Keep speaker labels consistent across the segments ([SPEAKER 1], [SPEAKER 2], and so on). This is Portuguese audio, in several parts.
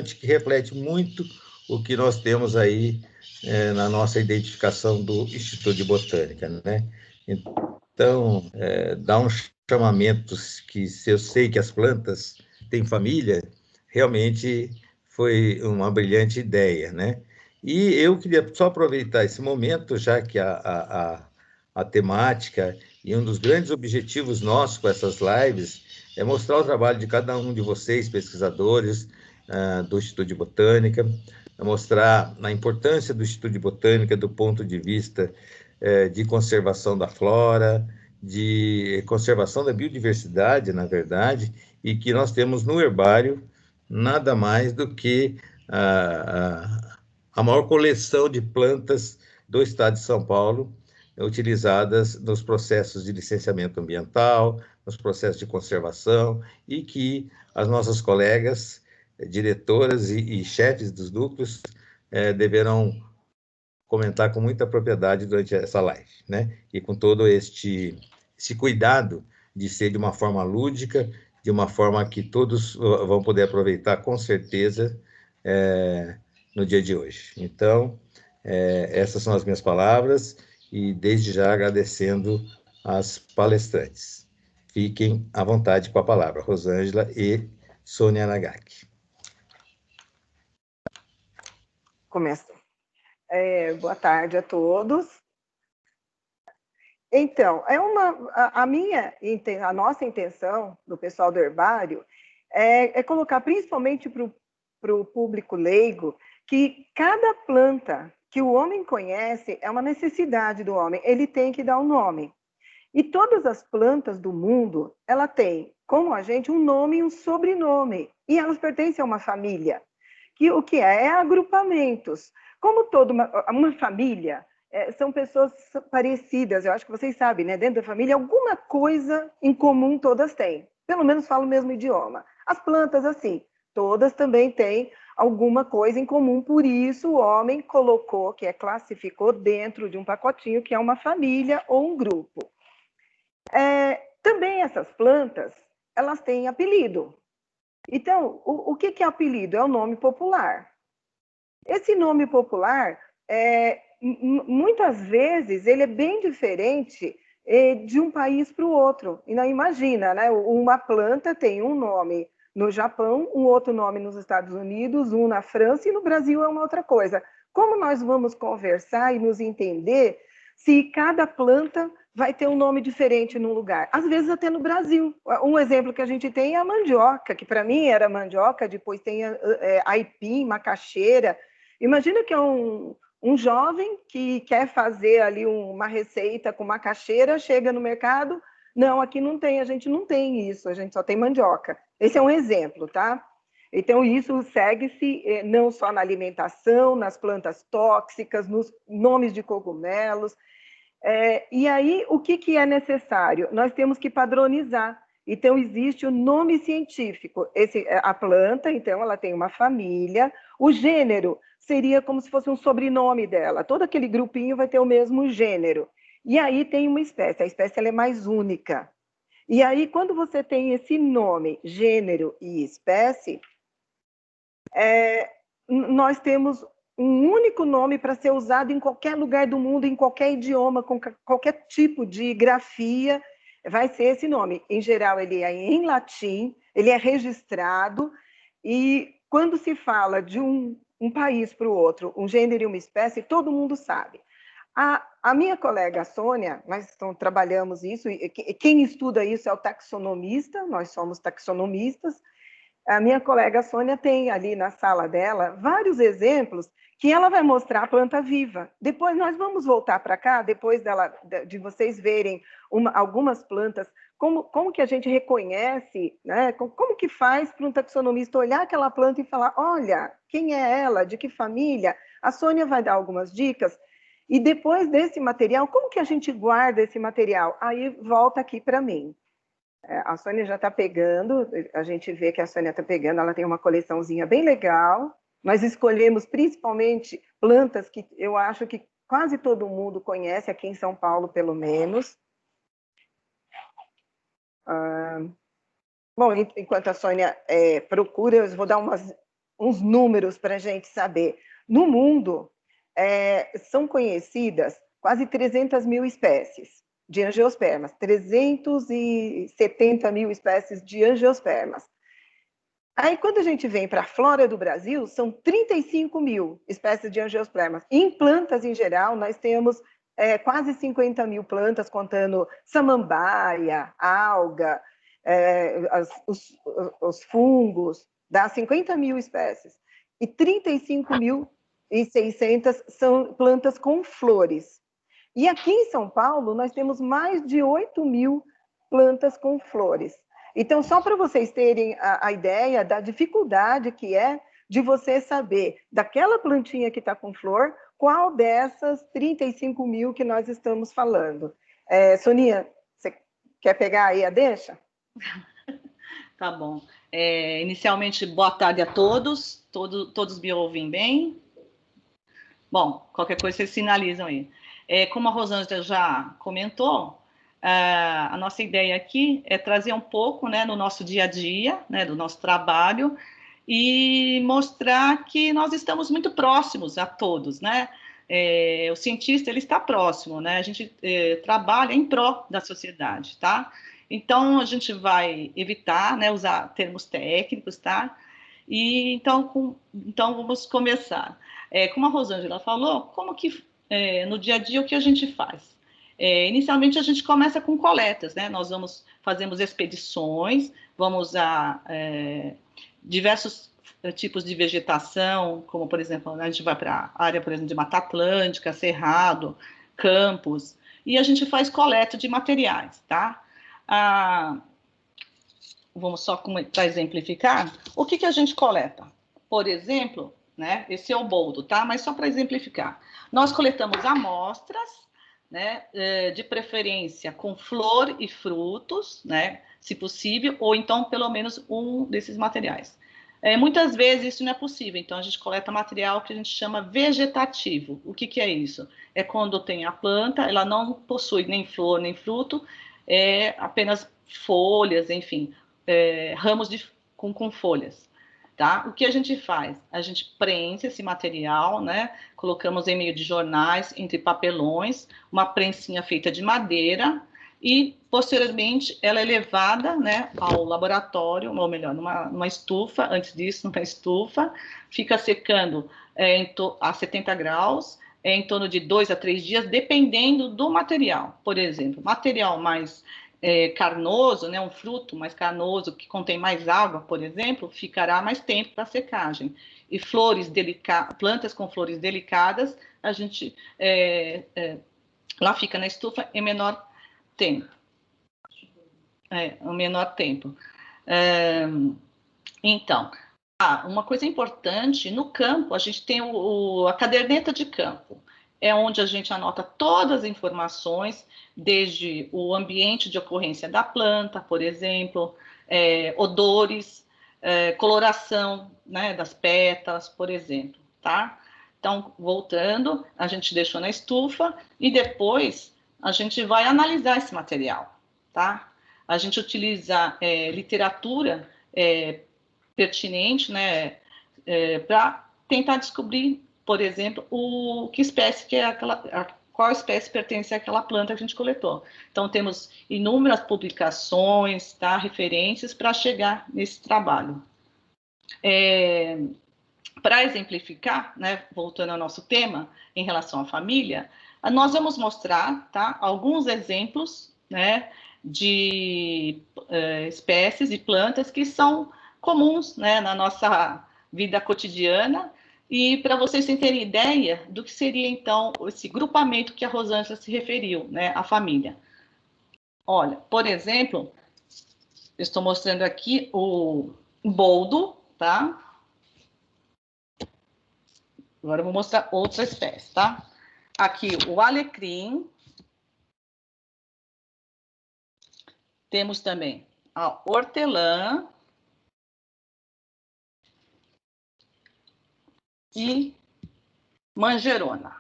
[SPEAKER 1] que reflete muito o que nós temos aí na nossa identificação do Instituto de Botânica, né? Então, dá um chamamento que, se eu sei que as plantas têm família, realmente foi uma brilhante ideia, né? E eu queria só aproveitar esse momento, já que a temática e um dos grandes objetivos nossos com essas lives é mostrar o trabalho de cada um de vocês, pesquisadores do Instituto de Botânica, mostrar a importância do Instituto de Botânica do ponto de vista de conservação da flora, de conservação da biodiversidade, na verdade, e que nós temos no herbário nada mais do que a maior coleção de plantas do estado de São Paulo, utilizadas nos processos de licenciamento ambiental, nos processos de conservação, e que as nossas colegas, diretoras e chefes dos núcleos, deverão comentar com muita propriedade durante essa live, né? E com todo esse cuidado de ser de uma forma lúdica, de uma forma que todos vão poder aproveitar com certeza no dia de hoje. Então, essas são as minhas palavras e desde já agradecendo às palestrantes. Fiquem à vontade com a palavra, Rosângela e Sônia Nagaki.
[SPEAKER 2] Começa. Boa tarde a todos. Então, a nossa intenção, do pessoal do herbário, é colocar principalmente para o público leigo que cada planta que o homem conhece é uma necessidade do homem, ele tem que dar um nome. E todas as plantas do mundo, ela tem, como a gente, um nome e um sobrenome, e elas pertencem a uma família. O que é agrupamentos. Como toda uma família, são pessoas parecidas, eu acho que vocês sabem, né? Dentro da família, alguma coisa em comum todas têm. Pelo menos falam o mesmo idioma. As plantas, assim, todas também têm alguma coisa em comum, por isso o homem colocou, classificou dentro de um pacotinho, que é uma família ou um grupo. Também essas plantas, elas têm apelido. Então, o que é apelido? É o nome popular. Esse nome popular, muitas vezes, ele é bem diferente de um país para o outro. E não imagina, né? Uma planta tem um nome no Japão, um outro nome nos Estados Unidos, um na França, e no Brasil é uma outra coisa. Como nós vamos conversar e nos entender se cada planta vai ter um nome diferente num lugar? Às vezes até no Brasil. Um exemplo que a gente tem é a mandioca, que para mim era mandioca, depois tem aipim, macaxeira. Imagina que é um jovem que quer fazer ali uma receita com macaxeira, chega no mercado, não, aqui não tem, a gente não tem isso, a gente só tem mandioca. Esse é um exemplo, tá? Então, isso segue-se não só na alimentação, nas plantas tóxicas, nos nomes de cogumelos. E aí, o que é necessário? Nós temos que padronizar. Então, existe o nome científico. A planta, então, ela tem uma família. O gênero seria como se fosse um sobrenome dela. Todo aquele grupinho vai ter o mesmo gênero. E aí tem uma espécie. A espécie ela é mais única. E aí, quando você tem esse nome, gênero e espécie, nós temos um único nome para ser usado em qualquer lugar do mundo, em qualquer idioma, com qualquer tipo de grafia, vai ser esse nome. Em geral, ele é em latim, ele é registrado, e quando se fala de um país para o outro, um gênero e uma espécie, todo mundo sabe. A minha colega Sônia, nós trabalhamos isso, e quem estuda isso é o taxonomista, nós somos taxonomistas. A minha colega Sônia tem ali na sala dela vários exemplos que ela vai mostrar a planta viva. Depois nós vamos voltar para cá, depois de vocês verem algumas plantas, como que a gente reconhece, né? Como que faz para um taxonomista olhar aquela planta e falar, olha, quem é ela, de que família? A Sônia vai dar algumas dicas. E depois desse material, como que a gente guarda esse material? Aí volta aqui para mim. A Sônia já está pegando, a gente vê que a Sônia está pegando, ela tem uma coleçãozinha bem legal. Nós escolhemos principalmente plantas que eu acho que quase todo mundo conhece, aqui em São Paulo, pelo menos. Bom, enquanto a Sônia procura, eu vou dar uns números para a gente saber. No mundo, são conhecidas quase 300 mil espécies de angiospermas, 370 mil espécies de angiospermas. Aí, quando a gente vem para a flora do Brasil, são 35 mil espécies de angiospermas. Em plantas, em geral, nós temos quase 50 mil plantas, contando samambaia, alga, os fungos, dá 50 mil espécies. E 35.600 são plantas com flores. E aqui em São Paulo, nós temos mais de 8 mil plantas com flores. Então, só para vocês terem a ideia da dificuldade que é de você saber daquela plantinha que está com flor, qual dessas 35 mil que nós estamos falando. Soninha, você quer pegar aí a deixa?
[SPEAKER 3] Tá bom. Inicialmente, boa tarde a todos. Todos me ouvem bem? Bom, qualquer coisa vocês sinalizam aí. Como a Rosângela já comentou, a nossa ideia aqui é trazer um pouco, né, no nosso dia a dia, né, do nosso trabalho, e mostrar que nós estamos muito próximos a todos, né? O cientista, ele está próximo, né? A gente trabalha em pró da sociedade, tá? Então, a gente vai evitar, né, usar termos técnicos, tá? E então vamos começar. Como a Rosângela falou, como que no dia a dia o que a gente faz? Inicialmente a gente começa com coletas, né? Nós fazemos expedições, vamos a diversos tipos de vegetação, como por exemplo, a gente vai para a área, por exemplo, de Mata Atlântica, Cerrado, Campos, e a gente faz coleta de materiais, tá? Vamos só para exemplificar, o que a gente coleta? Por exemplo, né, esse é o boldo, tá? Mas só para exemplificar, nós coletamos amostras, né, de preferência com flor e frutos, né, se possível, ou então pelo menos um desses materiais. Muitas vezes isso não é possível, então a gente coleta material que a gente chama vegetativo. O que é isso? É quando tem a planta, ela não possui nem flor nem fruto, apenas folhas, enfim, ramos com folhas. Tá? O que a gente faz? A gente prensa esse material, né? Colocamos em meio de jornais, entre papelões, uma prensinha feita de madeira e, posteriormente, ela é levada, né, ao laboratório, ou melhor, numa estufa, antes disso, numa estufa, fica secando a 70 graus, em torno de 2 a 3 dias, dependendo do material. Por exemplo, material mais carnoso, né, um fruto mais carnoso, que contém mais água, por exemplo, ficará mais tempo para secagem. E plantas com flores delicadas, a gente lá fica na estufa em menor tempo. Então, uma coisa importante, no campo, a gente tem a caderneta de campo. É onde a gente anota todas as informações, desde o ambiente de ocorrência da planta, por exemplo, odores, coloração, né, das pétalas, por exemplo, tá? Então, voltando, a gente deixou na estufa e depois a gente vai analisar esse material, tá? A gente utiliza literatura pertinente, né, para tentar descobrir, por exemplo, que espécie que é qual espécie pertence àquela planta que a gente coletou. Então, temos inúmeras publicações, tá, referências para chegar nesse trabalho. Para exemplificar, né, voltando ao nosso tema, em relação à família, nós vamos mostrar, tá, alguns exemplos, né, de espécies e plantas que são comuns, né, na nossa vida cotidiana, e para vocês terem ideia do que seria, então, esse grupamento que a Rosângela se referiu, né, a família. Olha, por exemplo, eu estou mostrando aqui o boldo, tá? Agora eu vou mostrar outra espécie, tá? Aqui o alecrim. Temos também a hortelã. E manjerona,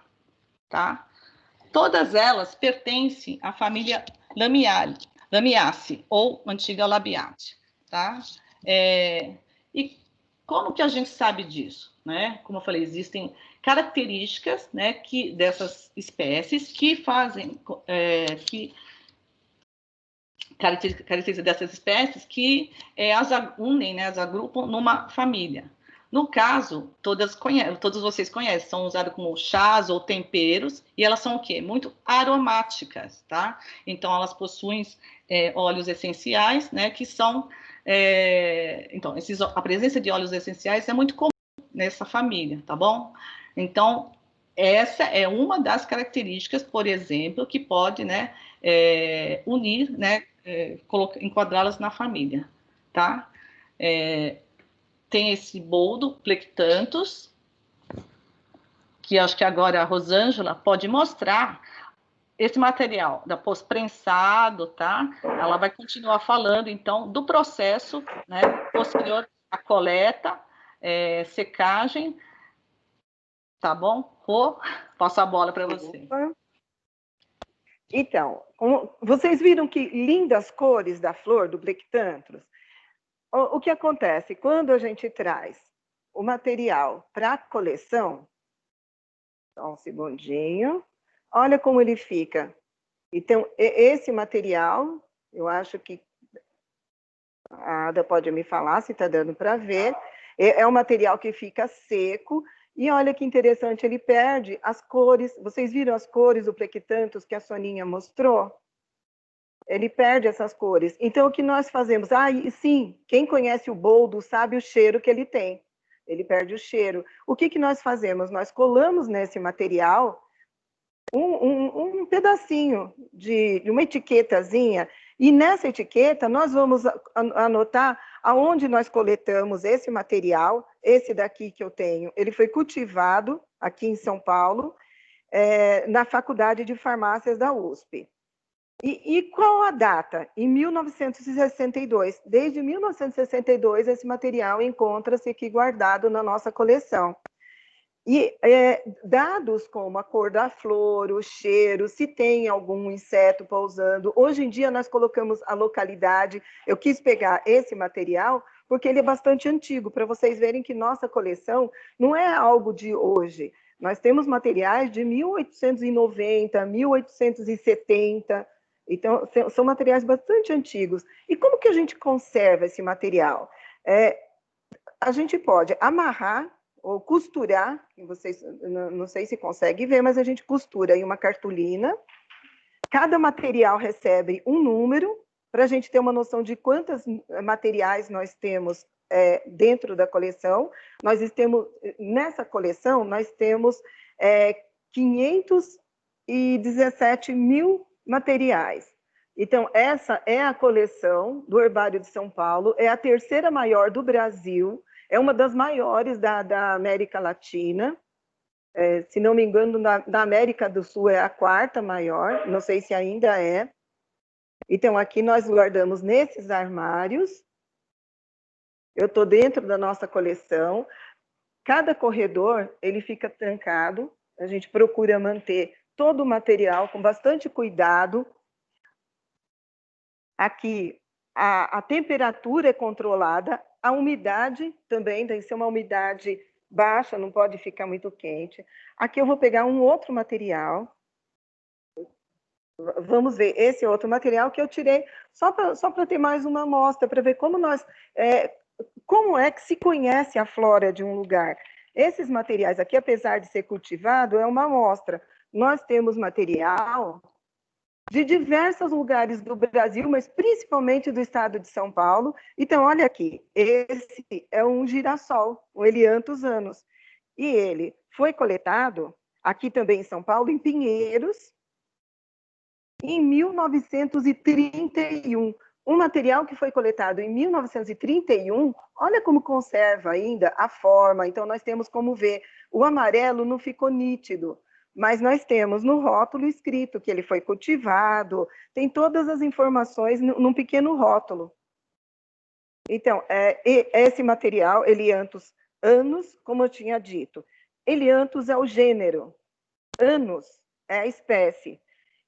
[SPEAKER 3] tá? Todas elas pertencem à família Lamiaceae, ou antiga Labiate, tá? E como que a gente sabe disso, né? Como eu falei, existem características, né, dessas espécies que fazem, características dessas espécies que as unem, né, as agrupam numa família. No caso, todos vocês conhecem, são usadas como chás ou temperos, e elas são o quê? Muito aromáticas, tá? Então, elas possuem óleos essenciais, né, que são... então, a presença de óleos essenciais é muito comum nessa família, tá bom? Então, essa é uma das características, por exemplo, que pode, né, unir, né, enquadrá-las na família, tá? Tem esse boldo, Plectanthus, que acho que agora a Rosângela pode mostrar esse material, depois prensado, tá? Ela vai continuar falando, então, do processo, né, posterior à coleta, secagem, tá bom? Rô, passo a bola para você.
[SPEAKER 2] Então, vocês viram que lindas cores da flor do Plectanthus? O que acontece? Quando a gente traz o material para a coleção, só um segundinho, olha como ele fica. Então, esse material, eu acho que a Ada pode me falar se está dando para ver, é um material que fica seco, e olha que interessante, ele perde as cores. Vocês viram as cores do Plectanthus que a Soninha mostrou? Ele perde essas cores. Então, o que nós fazemos? E sim, quem conhece o boldo sabe o cheiro que ele tem. Ele perde o cheiro. O que nós fazemos? Nós colamos nesse material um pedacinho de uma etiquetazinha, e nessa etiqueta nós vamos anotar aonde nós coletamos esse material. Esse daqui que eu tenho, ele foi cultivado aqui em São Paulo, na Faculdade de Farmácias da USP. E qual a data? Em 1962. Desde 1962, esse material encontra-se aqui guardado na nossa coleção. E dados como a cor da flor, o cheiro, se tem algum inseto pousando. Hoje em dia, nós colocamos a localidade. Eu quis pegar esse material porque ele é bastante antigo, para vocês verem que nossa coleção não é algo de hoje. Nós temos materiais de 1890, 1870... Então, são materiais bastante antigos. E como que a gente conserva esse material? A gente pode amarrar ou costurar, vocês não sei se conseguem ver, mas a gente costura em uma cartolina. Cada material recebe um número, para a gente ter uma noção de quantos materiais nós temos dentro da coleção. Nessa coleção, nós temos 517 mil materiais. Então, essa é a coleção do Herbário de São Paulo, é a terceira maior do Brasil, é uma das maiores da América Latina, se não me engano, da América do Sul é a quarta maior, não sei se ainda é. Então, aqui nós guardamos nesses armários, eu estou dentro da nossa coleção, cada corredor, ele fica trancado, a gente procura manter todo o material com bastante cuidado. Aqui, a temperatura é controlada, a umidade também tem que ser uma umidade baixa, não pode ficar muito quente. Aqui eu vou pegar um outro material. Vamos ver esse outro material que eu tirei só para ter mais uma amostra, para ver como como é que se conhece a flora de um lugar. Esses materiais aqui, apesar de ser cultivado, é uma amostra. Nós temos material de diversos lugares do Brasil, mas principalmente do estado de São Paulo. Então, olha aqui, esse é um girassol, o Elianthus anus. E ele foi coletado aqui também em São Paulo, em Pinheiros, em 1931. Um material que foi coletado em 1931, olha como conserva ainda a forma. Então, nós temos como ver, o amarelo não ficou nítido, mas nós temos no rótulo escrito que ele foi cultivado, tem todas as informações num pequeno rótulo. Então, esse material, Elianthus anus, como eu tinha dito, Elianthus é o gênero, anus é a espécie.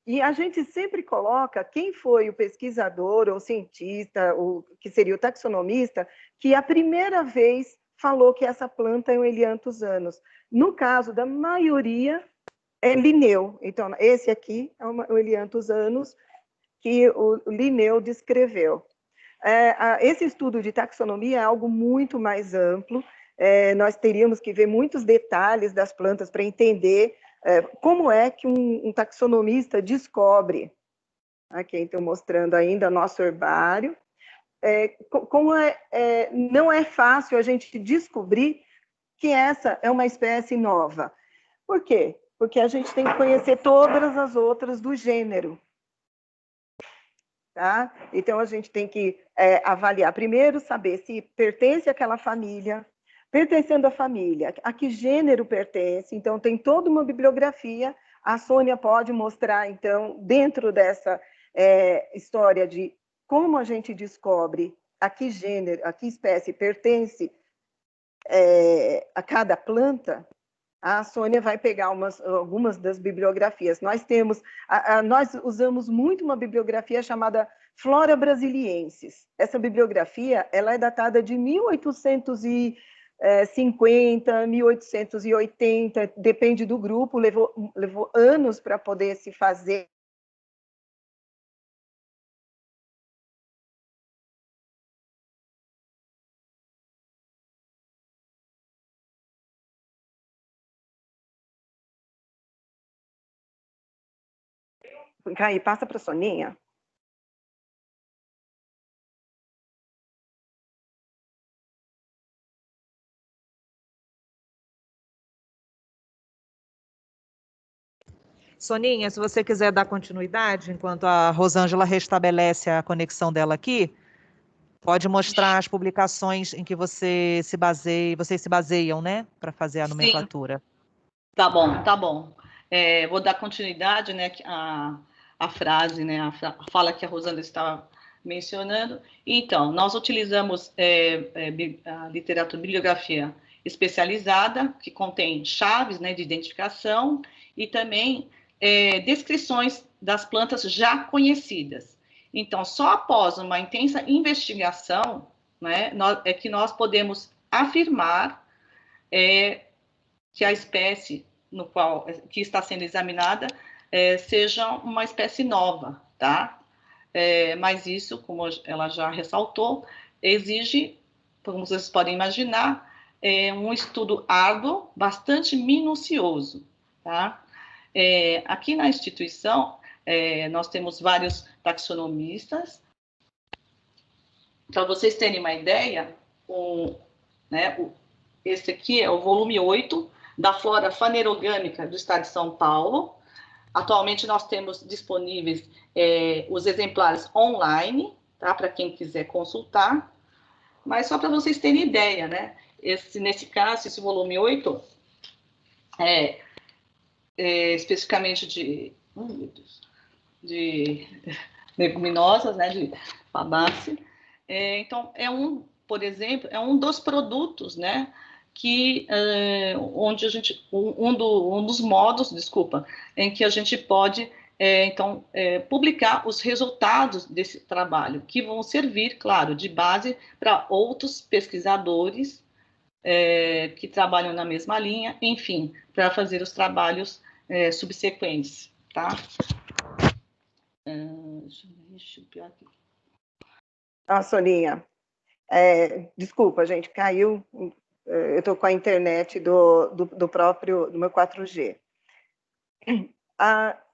[SPEAKER 2] E a gente sempre coloca quem foi o pesquisador ou cientista, que seria o taxonomista, que a primeira vez falou que essa planta é um Elianthus anus. No caso da maioria, é Linneu. Então, esse aqui é o Elianthus anus que o Linneu descreveu. Esse estudo de taxonomia é algo muito mais amplo. Nós teríamos que ver muitos detalhes das plantas para entender como é que um taxonomista descobre. Aqui estou mostrando ainda nosso herbário. Não é fácil a gente descobrir que essa é uma espécie nova. Por quê? Porque a gente tem que conhecer todas as outras do gênero. Tá? Então, a gente tem que avaliar primeiro, saber se pertence àquela família, pertencendo à família, a que gênero pertence. Então, tem toda uma bibliografia. A Sônia pode mostrar, então, dentro dessa história de como a gente descobre a que gênero, a que espécie pertence a cada planta. A Sônia vai pegar algumas das bibliografias. Nós usamos muito uma bibliografia chamada Flora Brasiliensis. Essa bibliografia ela é datada de 1850, 1880, depende do grupo, levou anos para poder se fazer. Aí, passa para a Soninha.
[SPEAKER 4] Soninha, se você quiser dar continuidade, enquanto a Rosângela restabelece a conexão dela aqui, pode mostrar as publicações em que vocês se baseiam, né, para fazer a nomenclatura.
[SPEAKER 3] Sim. Tá bom, tá bom. Vou dar continuidade, né, a frase, né, a fala que a Rosângela estava mencionando. Então, nós utilizamos a literatura, bibliografia especializada, que contém chaves, né, de identificação e também descrições das plantas já conhecidas. Então, só após uma intensa investigação, né, é que nós podemos afirmar que a espécie que está sendo examinada seja uma espécie nova, tá? Mas isso, como ela já ressaltou, exige, como vocês podem imaginar, um estudo árduo, bastante minucioso, tá? Aqui na instituição, nós temos vários taxonomistas. Para vocês terem uma ideia, esse aqui é o volume 8 da Flora Fanerogâmica do Estado de São Paulo. Atualmente, nós temos disponíveis os exemplares online, tá? Para quem quiser consultar. Mas só para vocês terem ideia, né? Nesse caso, esse volume 8 especificamente de leguminosas, né? De Fabaceae. Então, por exemplo, é um dos produtos, né? Que onde a gente um dos modos, em que a gente pode publicar os resultados desse trabalho, que vão servir, claro, de base para outros pesquisadores que trabalham na mesma linha, enfim, para fazer os trabalhos subsequentes, tá? Deixa eu ver aqui.
[SPEAKER 2] Soninha, desculpa, gente, caiu. Eu estou com a internet do meu 4G.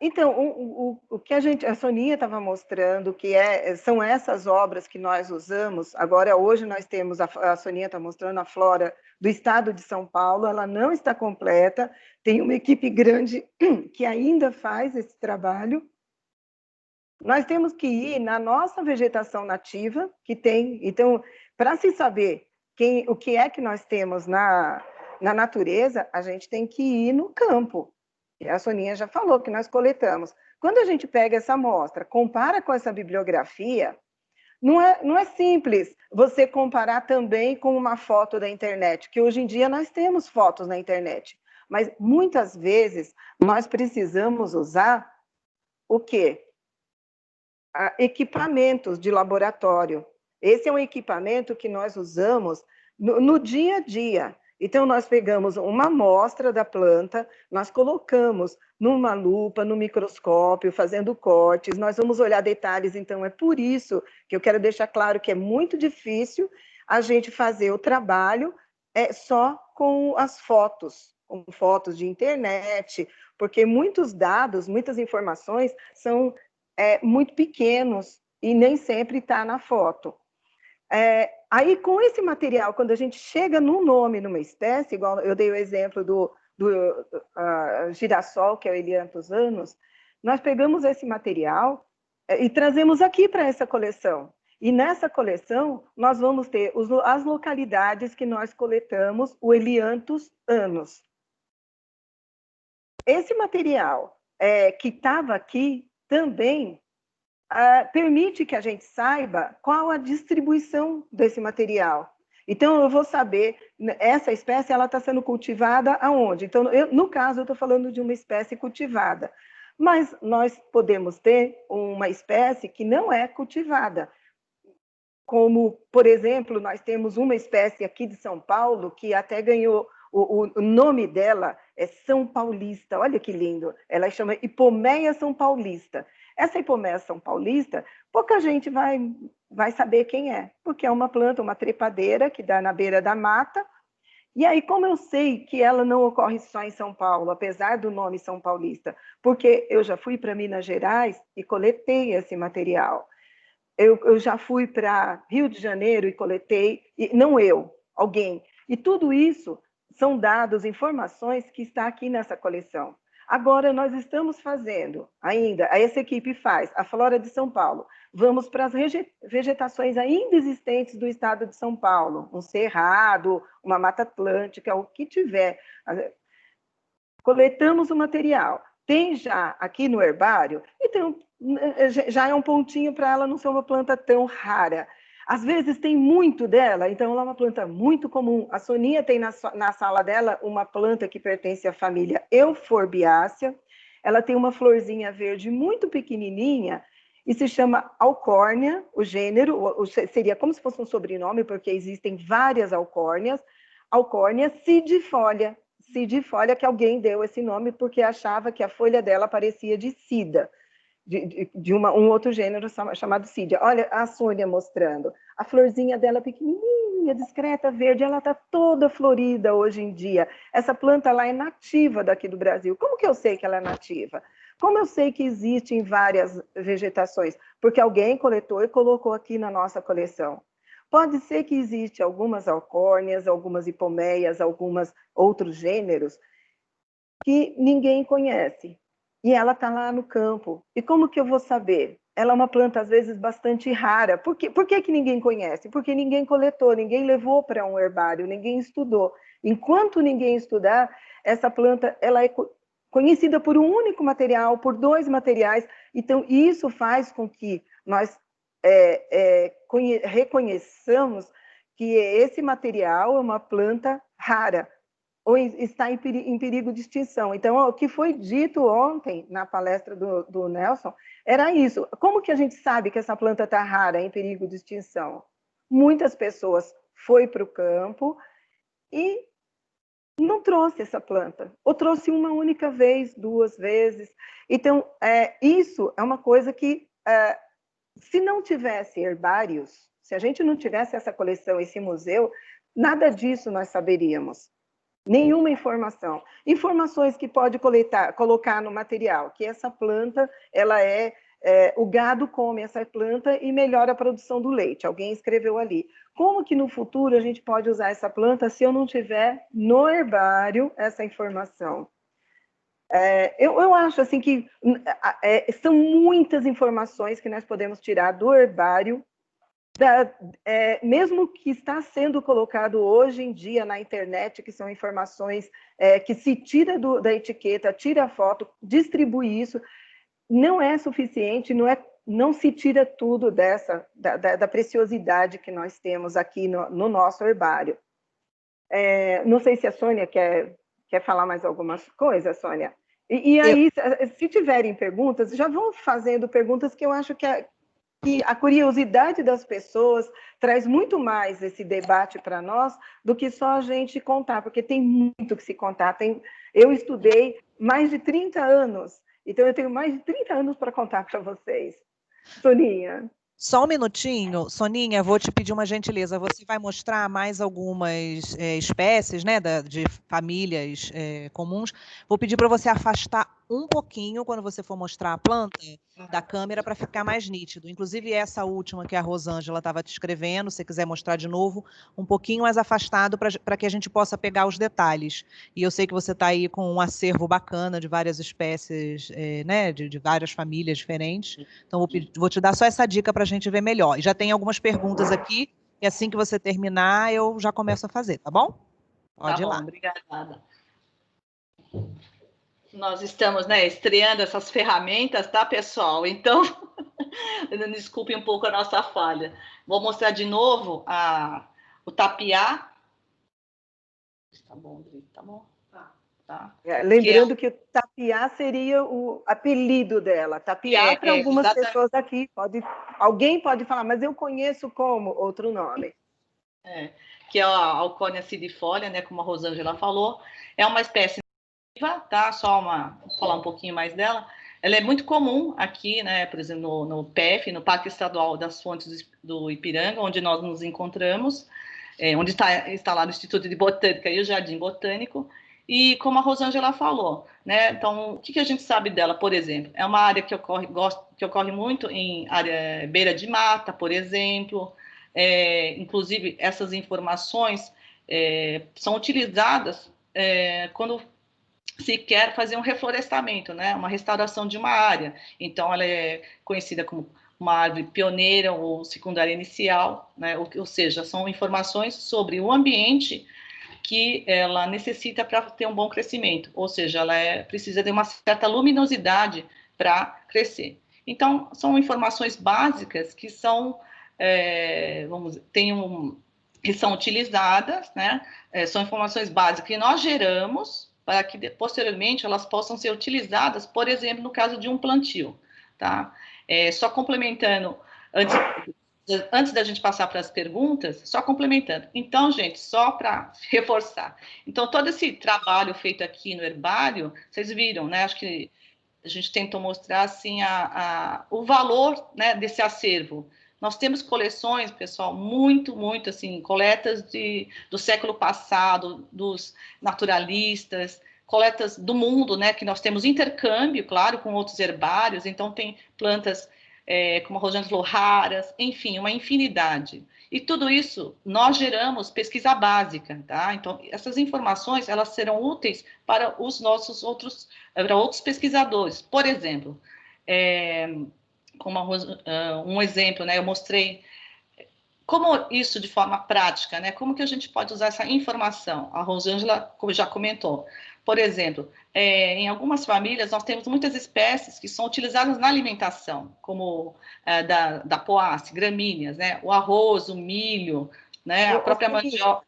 [SPEAKER 2] Então, o que a Soninha estava mostrando, que são essas obras que nós usamos. Agora, hoje, nós temos, a Soninha está mostrando a Flora do Estado de São Paulo, ela não está completa, tem uma equipe grande que ainda faz esse trabalho. Nós temos que ir na nossa vegetação nativa, que tem. Então, para se saber o que é que nós temos na natureza, a gente tem que ir no campo. E a Soninha já falou que nós coletamos. Quando a gente pega essa amostra, compara com essa bibliografia, não é simples você comparar também com uma foto da internet, que hoje em dia nós temos fotos na internet, mas muitas vezes nós precisamos usar o quê? Equipamentos de laboratório. Esse é um equipamento que nós usamos no dia a dia. Então, nós pegamos uma amostra da planta, nós colocamos numa lupa, no microscópio, fazendo cortes, nós vamos olhar detalhes. Então, é por isso que eu quero deixar claro que é muito difícil a gente fazer o trabalho só com as fotos, com fotos de internet, porque muitos dados, muitas informações são muito pequenos e nem sempre está na foto. Aí, com esse material, quando a gente chega num nome, numa espécie, igual eu dei o exemplo do girassol, que é o Elianthus annus, nós pegamos esse material e trazemos aqui para essa coleção. E nessa coleção, nós vamos ter as localidades que nós coletamos o Elianthus annus. Esse material que estava aqui também permite que a gente saiba qual a distribuição desse material. Então, eu vou saber, essa espécie ela está sendo cultivada aonde? Então, no caso, eu estou falando de uma espécie cultivada. Mas nós podemos ter uma espécie que não é cultivada. Como, por exemplo, nós temos uma espécie aqui de São Paulo que até ganhou, o nome dela é São Paulista, olha que lindo, ela chama Ipomeia São Paulista. Essa Ipomeia São Paulista, pouca gente vai saber quem é, porque é uma planta, uma trepadeira que dá na beira da mata. E aí, como eu sei que ela não ocorre só em São Paulo, apesar do nome São Paulista? Porque eu já fui para Minas Gerais e coletei esse material. Eu já fui para Rio de Janeiro e coletei, não eu, alguém. E tudo isso são dados, informações que está aqui nessa coleção. Agora, nós estamos fazendo ainda, essa equipe faz, a Flora de São Paulo. Vamos para as vegetações ainda existentes do estado de São Paulo, um cerrado, uma mata atlântica, o que tiver. Coletamos o material. Tem já aqui no herbário, então já é um pontinho para ela não ser uma planta tão rara. Às vezes tem muito dela, então ela é uma planta muito comum. A Soninha tem na sala dela uma planta que pertence à família Euphorbiaceae. Ela tem uma florzinha verde muito pequenininha e se chama Alcórnia, o gênero, seria como se fosse um sobrenome, porque existem várias alcórnias. Alcórnia sidifolia. Sidifolia, que alguém deu esse nome porque achava que a folha dela parecia de sida, de um outro gênero chamado sídia. Olha a Sônia mostrando. A florzinha dela pequenininha, discreta, verde, ela está toda florida hoje em dia. Essa planta lá é nativa daqui do Brasil. Como que eu sei que ela é nativa? Como eu sei que existe em várias vegetações? Porque alguém coletou e colocou aqui na nossa coleção. Pode ser que existe algumas alcórnias, algumas hipomeias, alguns outros gêneros que ninguém conhece. E ela está lá no campo. E como que eu vou saber? Ela é uma planta, às vezes, bastante rara. Por que ninguém conhece? Porque ninguém coletou, ninguém levou para um herbário, ninguém estudou. Enquanto ninguém estudar, essa planta ela é conhecida por um único material, por 2 materiais. Então, isso faz com que nós reconheçamos que esse material é uma planta rara, ou está em perigo de extinção. Então, o que foi dito ontem na palestra do Nelson era isso. Como que a gente sabe que essa planta está rara, em perigo de extinção? Muitas pessoas foram para o campo e não trouxe essa planta, ou trouxe uma única vez, 2 vezes. Então, isso é uma coisa que, se não tivesse herbários, se a gente não tivesse essa coleção, esse museu, nada disso nós saberíamos. Nenhuma informação. Informações que pode colocar no material, que essa planta, ela o gado come essa planta e melhora a produção do leite. Alguém escreveu ali. Como que no futuro a gente pode usar essa planta se eu não tiver no herbário essa informação? Eu acho assim que são muitas informações que nós podemos tirar do herbário, mesmo que está sendo colocado hoje em dia na internet, que são informações que se tira da etiqueta, tira a foto, distribui isso, não é suficiente, não se tira tudo da preciosidade que nós temos aqui no nosso herbário. Não sei se a Sônia quer falar mais algumas coisas, Sônia. E aí, se tiverem perguntas, já vão fazendo perguntas que eu acho que que a curiosidade das pessoas traz muito mais esse debate para nós do que só a gente contar, porque tem muito que se contar. Eu estudei mais de 30 anos, então eu tenho mais de 30 anos para contar para vocês. Soninha.
[SPEAKER 4] Só um minutinho, Soninha, vou te pedir uma gentileza. Você vai mostrar mais algumas espécies, né, de famílias comuns. Vou pedir para você afastar um pouquinho, quando você for mostrar a planta, da câmera para ficar mais nítido. Inclusive essa última que a Rosângela estava te escrevendo, se você quiser mostrar de novo, um pouquinho mais afastado para que a gente possa pegar os detalhes. E eu sei que você está aí com um acervo bacana de várias espécies, né, de várias famílias diferentes. Então, vou te dar só essa dica para a gente ver melhor. E já tem algumas perguntas aqui, e assim que você terminar, eu já começo a fazer, tá bom? Pode ir lá.
[SPEAKER 3] Obrigada. Nós estamos, né, estreando essas ferramentas, tá, pessoal? Então, desculpe um pouco a nossa falha. Vou mostrar de novo o tapiá. Tá bom, Adri, tá bom? Tá.
[SPEAKER 2] Lembrando que o tapiá seria o apelido dela. Tapiá, para algumas pessoas aqui, alguém pode falar, mas eu conheço como outro nome.
[SPEAKER 3] Que é a Alcônia acidifolia, né, como a Rosângela falou. É uma espécie nativa, tá? Vou falar um pouquinho mais dela. Ela é muito comum aqui, né, por exemplo, no PEF, no Parque Estadual das Fontes do Ipiranga, onde nós nos encontramos, onde está instalado o Instituto de Botânica e o Jardim Botânico. E como a Rosângela falou, né? Então, o que a gente sabe dela, por exemplo? É uma área que ocorre muito em área beira de mata, por exemplo. Inclusive, essas informações são utilizadas quando se quer fazer um reflorestamento, né? Uma restauração de uma área. Então, ela é conhecida como uma árvore pioneira ou secundária inicial, né? Ou seja, são informações sobre o ambiente que ela necessita para ter um bom crescimento, ou seja, ela precisa de uma certa luminosidade para crescer. Então, são informações básicas que são, que são utilizadas, né? São informações básicas que nós geramos para que posteriormente elas possam ser utilizadas, por exemplo, no caso de um plantio, tá? Só complementando, antes da gente passar para as perguntas, só complementando. Então, gente, só para reforçar. Então, todo esse trabalho feito aqui no herbário, vocês viram, né? Acho que a gente tentou mostrar, assim, o valor, né, desse acervo. Nós temos coleções, pessoal, muito, assim, coletas do século passado, dos naturalistas, coletas do mundo, né, que nós temos intercâmbio, claro, com outros herbários, então tem plantas como a Rosângela falou, raras, enfim, uma infinidade. E tudo isso nós geramos pesquisa básica, tá? Então, essas informações, elas serão úteis para para outros pesquisadores. Por exemplo, um exemplo, né? Eu mostrei como isso de forma prática, né? Como que a gente pode usar essa informação? A Rosângela já comentou. Por exemplo, em algumas famílias nós temos muitas espécies que são utilizadas na alimentação, como da poácea, gramíneas, né? O arroz, o milho, né? A própria mandioca.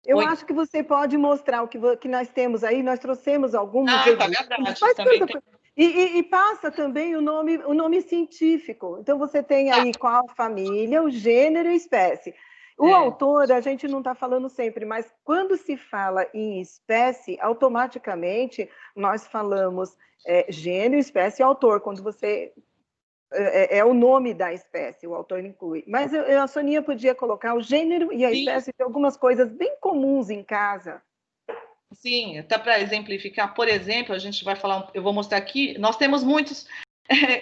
[SPEAKER 2] Eu acho que você pode mostrar o que nós temos aí. Nós trouxemos alguns.
[SPEAKER 3] Tá verdade.
[SPEAKER 2] E passa também o nome científico. Então, você tem aí qual família, o gênero e a espécie. O autor, a gente não está falando sempre, mas quando se fala em espécie, automaticamente nós falamos gênero, espécie e autor, quando você... É o nome da espécie, o autor inclui. Mas a Soninha podia colocar o gênero e a espécie de algumas coisas bem comuns em casa.
[SPEAKER 3] Sim, até para exemplificar, por exemplo, a gente vai falar, eu vou mostrar aqui, nós temos muitos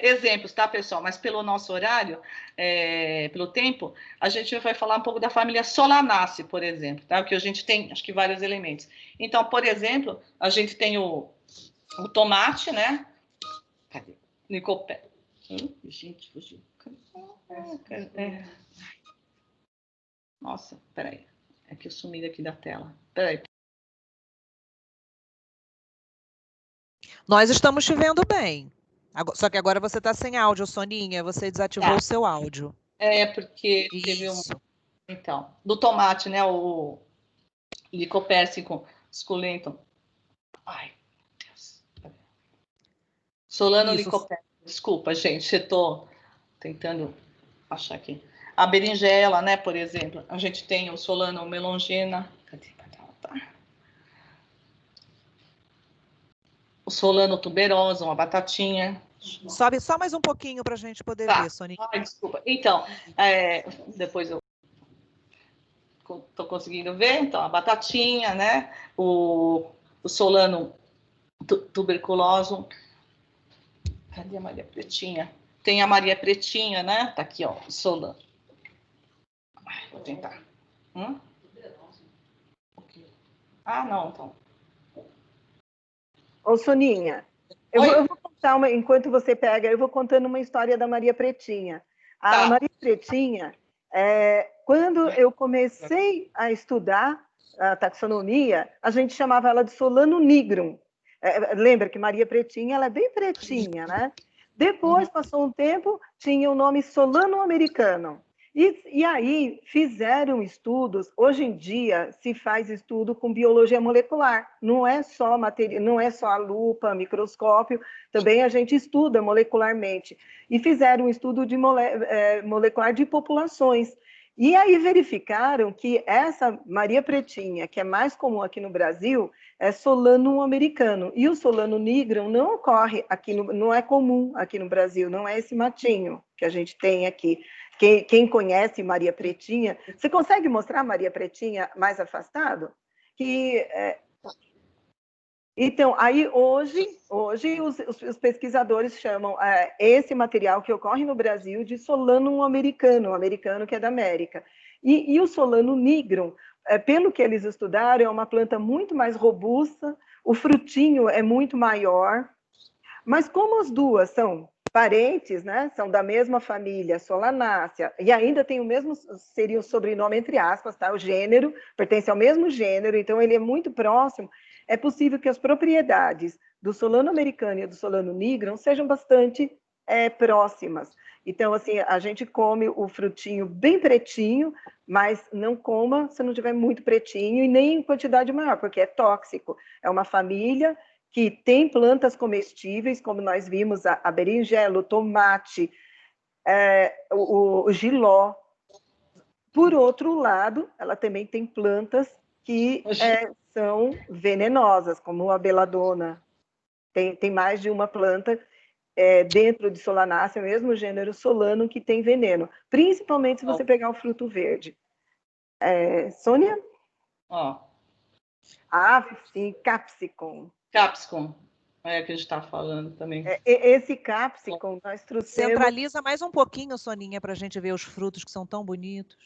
[SPEAKER 3] exemplos, tá, pessoal? Mas pelo nosso horário, pelo tempo, a gente vai falar um pouco da família Solanaceae, por exemplo, tá? Porque a gente tem, acho que, vários elementos. Então, por exemplo, a gente tem o tomate, né? Cadê? Licopé. Gente, fugiu. Nossa, peraí. É que eu sumi daqui da tela. Peraí.
[SPEAKER 4] Nós estamos te vendo bem. Só que agora você está sem áudio, Soninha. Você desativou o seu áudio.
[SPEAKER 3] Porque teve um... Então, do tomate, né? O Licopérsico suculento. Ai, meu Deus. Solano Licopérsico. Desculpa, gente. Eu estou tentando achar aqui. A berinjela, né, por exemplo. A gente tem o Solano melongena. Cadê? Tá. O Solano tuberosa, uma batatinha.
[SPEAKER 4] Sobe só mais um pouquinho para a gente poder ver, Soninha.
[SPEAKER 3] Ai, desculpa. Então, depois eu estou conseguindo ver. Então, a batatinha, né? O Solano tuberculosum. Cadê a Maria Pretinha? Tem a Maria Pretinha, né? Tá aqui, ó, o Solano. Vou tentar. Ah, não, então.
[SPEAKER 2] Ô, Soninha, eu vou contar enquanto você pega, eu vou contando uma história da Maria Pretinha. A Maria Pretinha, quando eu comecei a estudar a taxonomia, a gente chamava ela de Solano nigrum. Lembra que Maria Pretinha, ela é bem pretinha, né? Depois, passou um tempo, tinha o nome Solano americano. E aí fizeram estudos, hoje em dia se faz estudo com biologia molecular, não é só a lupa, microscópio, também a gente estuda molecularmente. E fizeram um estudo molecular de populações. E aí verificaram que essa Maria Pretinha, que é mais comum aqui no Brasil, é Solano americano. E o Solano nigrum não ocorre aqui, não é comum aqui no Brasil, não é esse matinho que a gente tem aqui. Quem conhece Maria Pretinha, você consegue mostrar Maria Pretinha mais afastado? Então, aí hoje os pesquisadores chamam esse material que ocorre no Brasil de Solano americano, americano que é da América. E o Solano nigrum, pelo que eles estudaram, é uma planta muito mais robusta, o frutinho é muito maior, mas como as duas são parentes, né, são da mesma família, Solanácea, e ainda tem o mesmo, seria o sobrenome entre aspas, tá? O gênero, pertence ao mesmo gênero, então ele é muito próximo, é possível que as propriedades do Solano americano e do Solano nigrum sejam bastante próximas. Então, assim, a gente come o frutinho bem pretinho, mas não coma se não tiver muito pretinho e nem em quantidade maior, porque é tóxico. É uma família que tem plantas comestíveis, como nós vimos, a berinjela, o tomate, o jiló. Por outro lado, ela também tem plantas que são venenosas, como a beladona. Tem mais de uma planta dentro de Solanácea, mesmo gênero Solano, que tem veneno, principalmente se você pegar o fruto verde. Sônia? Sim, capsicum.
[SPEAKER 3] Capsicum, é que a gente está falando também.
[SPEAKER 2] Esse capsicum nós trouxemos...
[SPEAKER 4] Centraliza mais um pouquinho, Soninha, para a gente ver os frutos que são tão bonitos.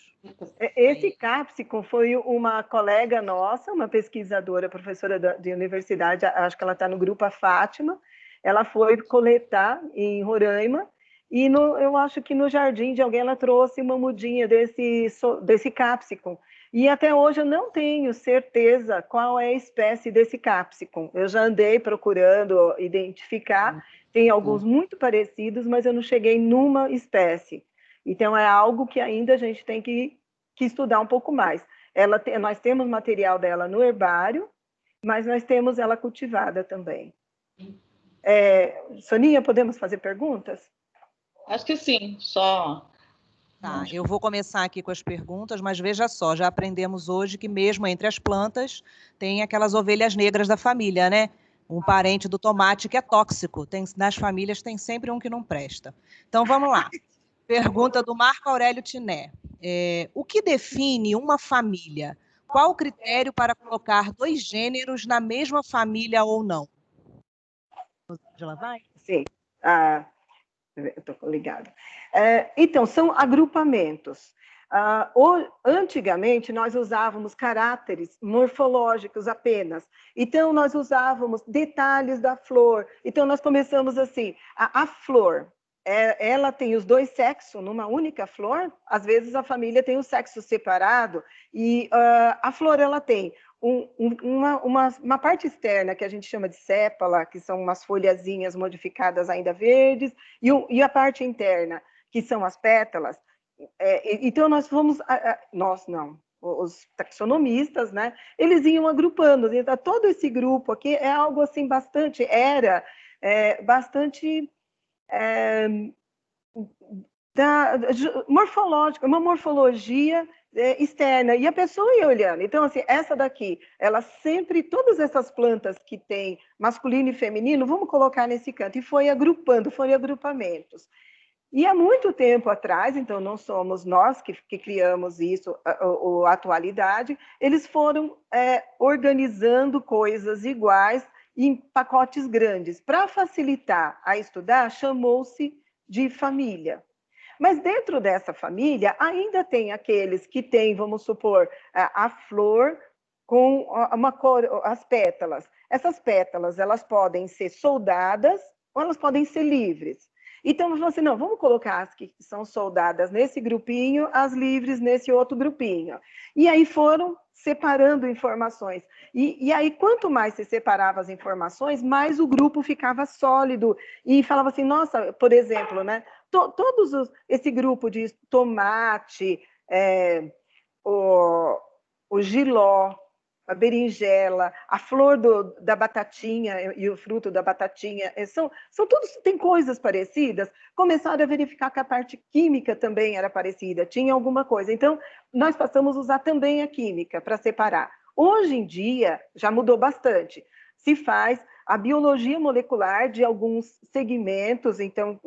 [SPEAKER 2] Esse capsicum foi uma colega nossa, uma pesquisadora, professora de universidade, acho que ela está no grupo A Fátima, ela foi coletar em Roraima, e eu acho que no jardim de alguém ela trouxe uma mudinha desse capsicum. E até hoje eu não tenho certeza qual é a espécie desse capsicum. Eu já andei procurando identificar, tem alguns muito parecidos, mas eu não cheguei numa espécie. Então, é algo que ainda a gente tem que estudar um pouco mais. Nós temos material dela no herbário, mas nós temos ela cultivada também. Soninha, podemos fazer perguntas?
[SPEAKER 3] Acho que sim, só...
[SPEAKER 4] Tá, eu vou começar aqui com as perguntas, mas veja só, já aprendemos hoje que mesmo entre as plantas tem aquelas ovelhas negras da família, né? Um parente do tomate que é tóxico. Nas famílias tem sempre um que não presta. Então, vamos lá. Pergunta do Marco Aurélio Tiné. O que define uma família? Qual o critério para colocar 2 gêneros na mesma família ou não? Ela vai?
[SPEAKER 2] Sim. Eu estou ligada. Então, são agrupamentos. Antigamente, nós usávamos caráteres morfológicos apenas. Então, nós usávamos detalhes da flor. Então, nós começamos assim, a flor, ela tem os 2 sexos numa única flor, às vezes a família tem o sexo separado, e a flor ela tem uma parte externa que a gente chama de sépala, que são umas folhazinhas modificadas ainda verdes, e a parte interna, que são as pétalas. Então, os taxonomistas, né, eles iam agrupando, então, todo esse grupo aqui é algo assim bastante morfológica, uma morfologia externa, e a pessoa ia olhando. Então, assim, essa daqui, ela sempre, todas essas plantas que tem masculino e feminino, vamos colocar nesse canto, e foi agrupando, foram agrupamentos. E há muito tempo atrás, então não somos nós que criamos isso, a atualidade, eles foram organizando coisas iguais em pacotes grandes. Para facilitar a estudar, chamou-se de família. Mas dentro dessa família, ainda tem aqueles que têm, vamos supor, a flor com uma cor, as pétalas. Essas pétalas, elas podem ser soldadas ou elas podem ser livres. Então, eu falei assim, não, vamos colocar as que são soldadas nesse grupinho, as livres nesse outro grupinho. E aí foram separando informações. E aí, quanto mais se separava as informações, mais o grupo ficava sólido. E falava assim, nossa, por exemplo, né? Esse grupo de tomate, o jiló, a berinjela, a flor da batatinha e o fruto da batatinha, são todos, tem coisas parecidas. Começaram a verificar que a parte química também era parecida, tinha alguma coisa. Então, nós passamos a usar também a química para separar. Hoje em dia, já mudou bastante. Se faz a biologia molecular de alguns segmentos, então,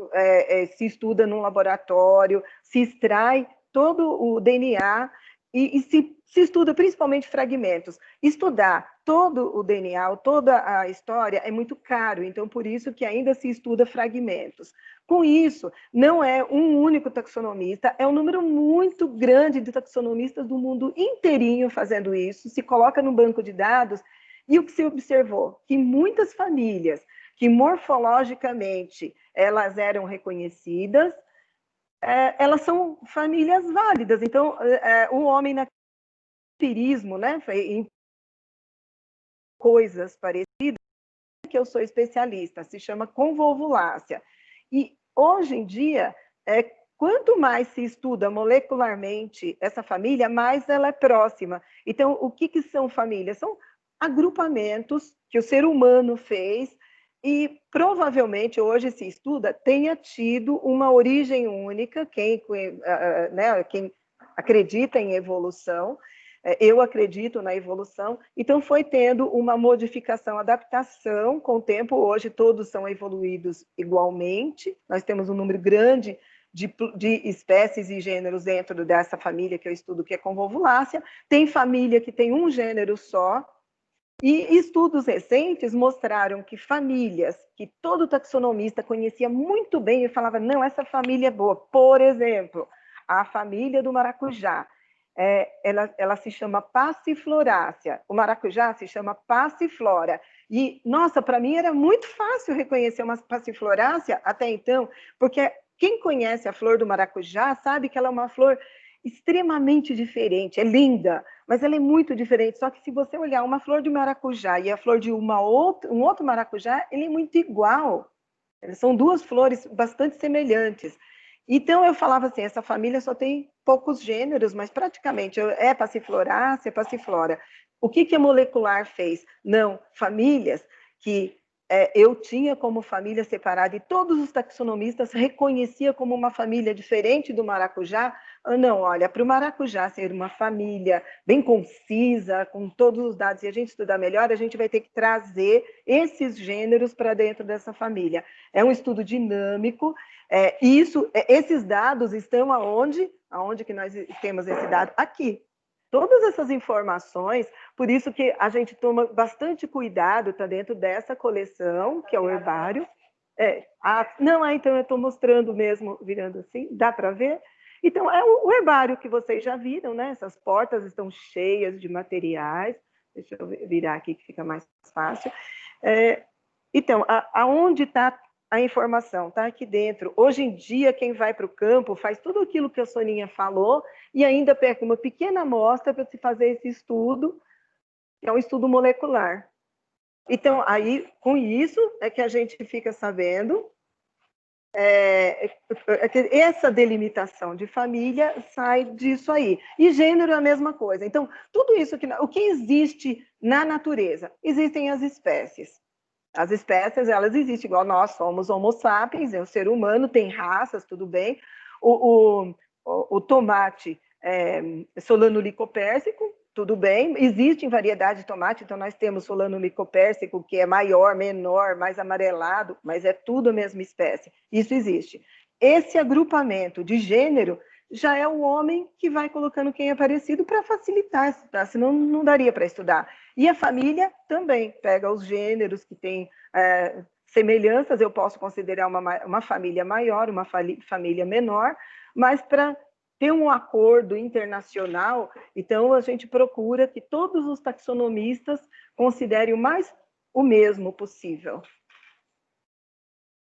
[SPEAKER 2] se estuda num laboratório, se extrai todo o DNA e se estuda principalmente fragmentos. Estudar todo o DNA, toda a história é muito caro, então por isso que ainda se estuda fragmentos. Com isso, não é um único taxonomista, é um número muito grande de taxonomistas do mundo inteirinho fazendo isso, se coloca no banco de dados, e o que se observou? Que muitas famílias que morfologicamente elas eram reconhecidas, elas são famílias válidas. Então, o homem na empirismo, né, em coisas parecidas, que eu sou especialista, se chama convolvulácea. E hoje em dia, quanto mais se estuda molecularmente essa família, mais ela é próxima. Então, o que são famílias? São agrupamentos que o ser humano fez e provavelmente hoje se estuda tenha tido uma origem única, quem acredita em evolução, eu acredito na evolução, então foi tendo uma modificação, adaptação com o tempo. Hoje todos são evoluídos igualmente, nós temos um número grande de espécies e gêneros dentro dessa família que eu estudo, que é convolvulácea. Tem família que tem um gênero só, e estudos recentes mostraram que famílias que todo taxonomista conhecia muito bem e falava, não, essa família é boa. Por exemplo, a família do maracujá, ela se chama Passiflorácea. O maracujá se chama Passiflora. E, nossa, para mim era muito fácil reconhecer uma Passiflorácea até então, porque quem conhece a flor do maracujá sabe que ela é uma flor extremamente diferente, é linda, mas ela é muito diferente. Só que se você olhar uma flor de maracujá e a flor de um outro maracujá, ele é muito igual. São duas flores bastante semelhantes. Então eu falava assim, essa família só tem poucos gêneros, mas praticamente é Passiflorácea, Passiflora. O que a molecular fez? Não, famílias que eu tinha como família separada e todos os taxonomistas reconheciam como uma família diferente do maracujá. Não, olha, para o maracujá ser uma família bem concisa, com todos os dados, e a gente estudar melhor, a gente vai ter que trazer esses gêneros para dentro dessa família. É um estudo dinâmico, esses dados estão aonde? Aonde que nós temos esse dado? Aqui. Todas essas informações, por isso que a gente toma bastante cuidado, está dentro dessa coleção, que é o herbário. Então eu estou mostrando mesmo, virando assim, dá para ver? Então, é o herbário que vocês já viram, né? Essas portas estão cheias de materiais. Deixa eu virar aqui que fica mais fácil. Então, aonde está a informação? Está aqui dentro. Hoje em dia, quem vai para o campo faz tudo aquilo que a Soninha falou e ainda pega uma pequena amostra para se fazer esse estudo, que é um estudo molecular. Então, aí, com isso, é que a gente fica sabendo essa delimitação de família sai disso aí. E gênero é a mesma coisa. Então, tudo isso, o que existe na natureza? Existem as espécies. As espécies, elas existem, igual nós somos homo sapiens, é o ser humano, tem raças, tudo bem. o tomate Solano-licopérsico, tudo bem, existe variedade de tomate, então nós temos Solano-licopérsico, que é maior, menor, mais amarelado, mas é tudo a mesma espécie. Isso existe. Esse agrupamento de gênero já é o homem que vai colocando quem é parecido para facilitar estudar, senão não daria para estudar. E a família também pega os gêneros que têm semelhanças, eu posso considerar uma família maior, uma família menor, mas para ter um acordo internacional, então a gente procura que todos os taxonomistas considerem o mesmo possível.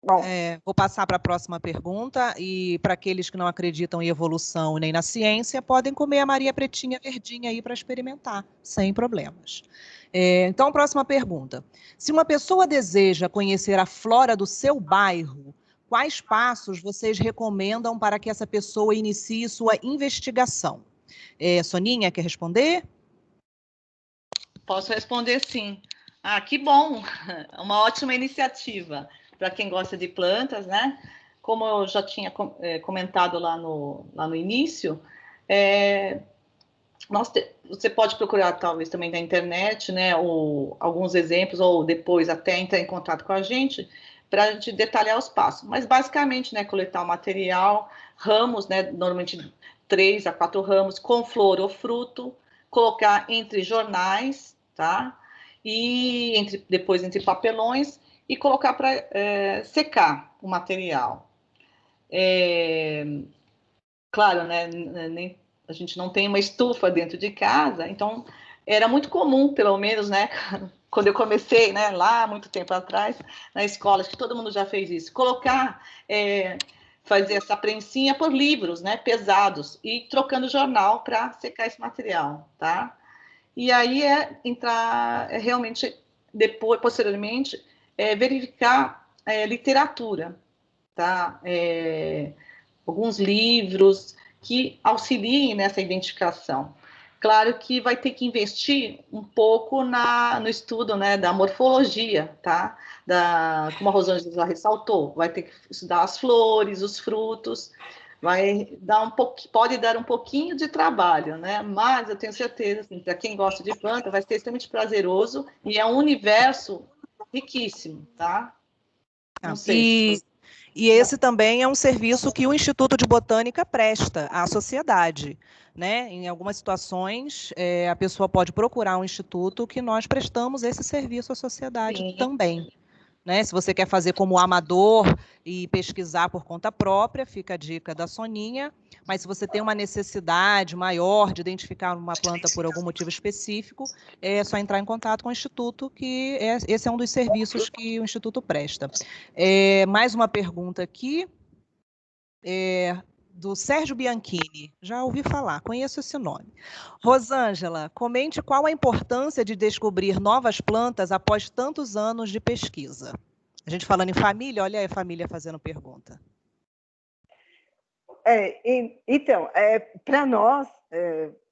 [SPEAKER 4] Bom, vou passar para a próxima pergunta, e para aqueles que não acreditam em evolução nem na ciência, podem comer a Maria Pretinha verdinha aí para experimentar, sem problemas. Então, próxima pergunta. Se uma pessoa deseja conhecer a flora do seu bairro, quais passos vocês recomendam para que essa pessoa inicie sua investigação? Soninha, quer responder?
[SPEAKER 3] Posso responder sim. Ah, que bom! Uma ótima iniciativa para quem gosta de plantas, né? Como eu já tinha comentado lá no início, você pode procurar, talvez, também na internet, né, alguns exemplos, ou depois até entrar em contato com a gente, para a gente detalhar os passos. Mas, basicamente, né, coletar o material, ramos, né, normalmente 3 a 4 ramos, com flor ou fruto, colocar entre jornais, tá? E depois entre papelões, e colocar para secar o material. Claro, né, a gente não tem uma estufa dentro de casa, então era muito comum, pelo menos, né, quando eu comecei, né, lá muito tempo atrás, na escola, acho que todo mundo já fez isso, fazer essa prensinha por livros, né, pesados, e trocando jornal para secar esse material, tá? E aí realmente, depois, posteriormente, verificar literatura, tá? Alguns livros que auxiliem nessa identificação. Claro que vai ter que investir um pouco no estudo, né, da morfologia, tá? Como a Rosângela já ressaltou, vai ter que estudar as flores, os frutos, pode dar um pouquinho de trabalho, né? Mas eu tenho certeza, assim, para quem gosta de planta, vai ser extremamente prazeroso e é um universo riquíssimo, tá? Não sei.
[SPEAKER 4] E esse também é um serviço que o Instituto de Botânica presta à sociedade, né? Em algumas situações, a pessoa pode procurar um instituto que nós prestamos esse serviço à sociedade. Sim. Também. Né? Se você quer fazer como amador e pesquisar por conta própria, fica a dica da Soninha, mas se você tem uma necessidade maior de identificar uma planta por algum motivo específico, é só entrar em contato com o Instituto, que esse é um dos serviços que o Instituto presta. Mais uma pergunta aqui, do Sérgio Bianchini, já ouvi falar, conheço esse nome. Rosângela, comente qual a importância de descobrir novas plantas após tantos anos de pesquisa. A gente falando em família, olha aí a família fazendo pergunta.
[SPEAKER 2] Então, para nós,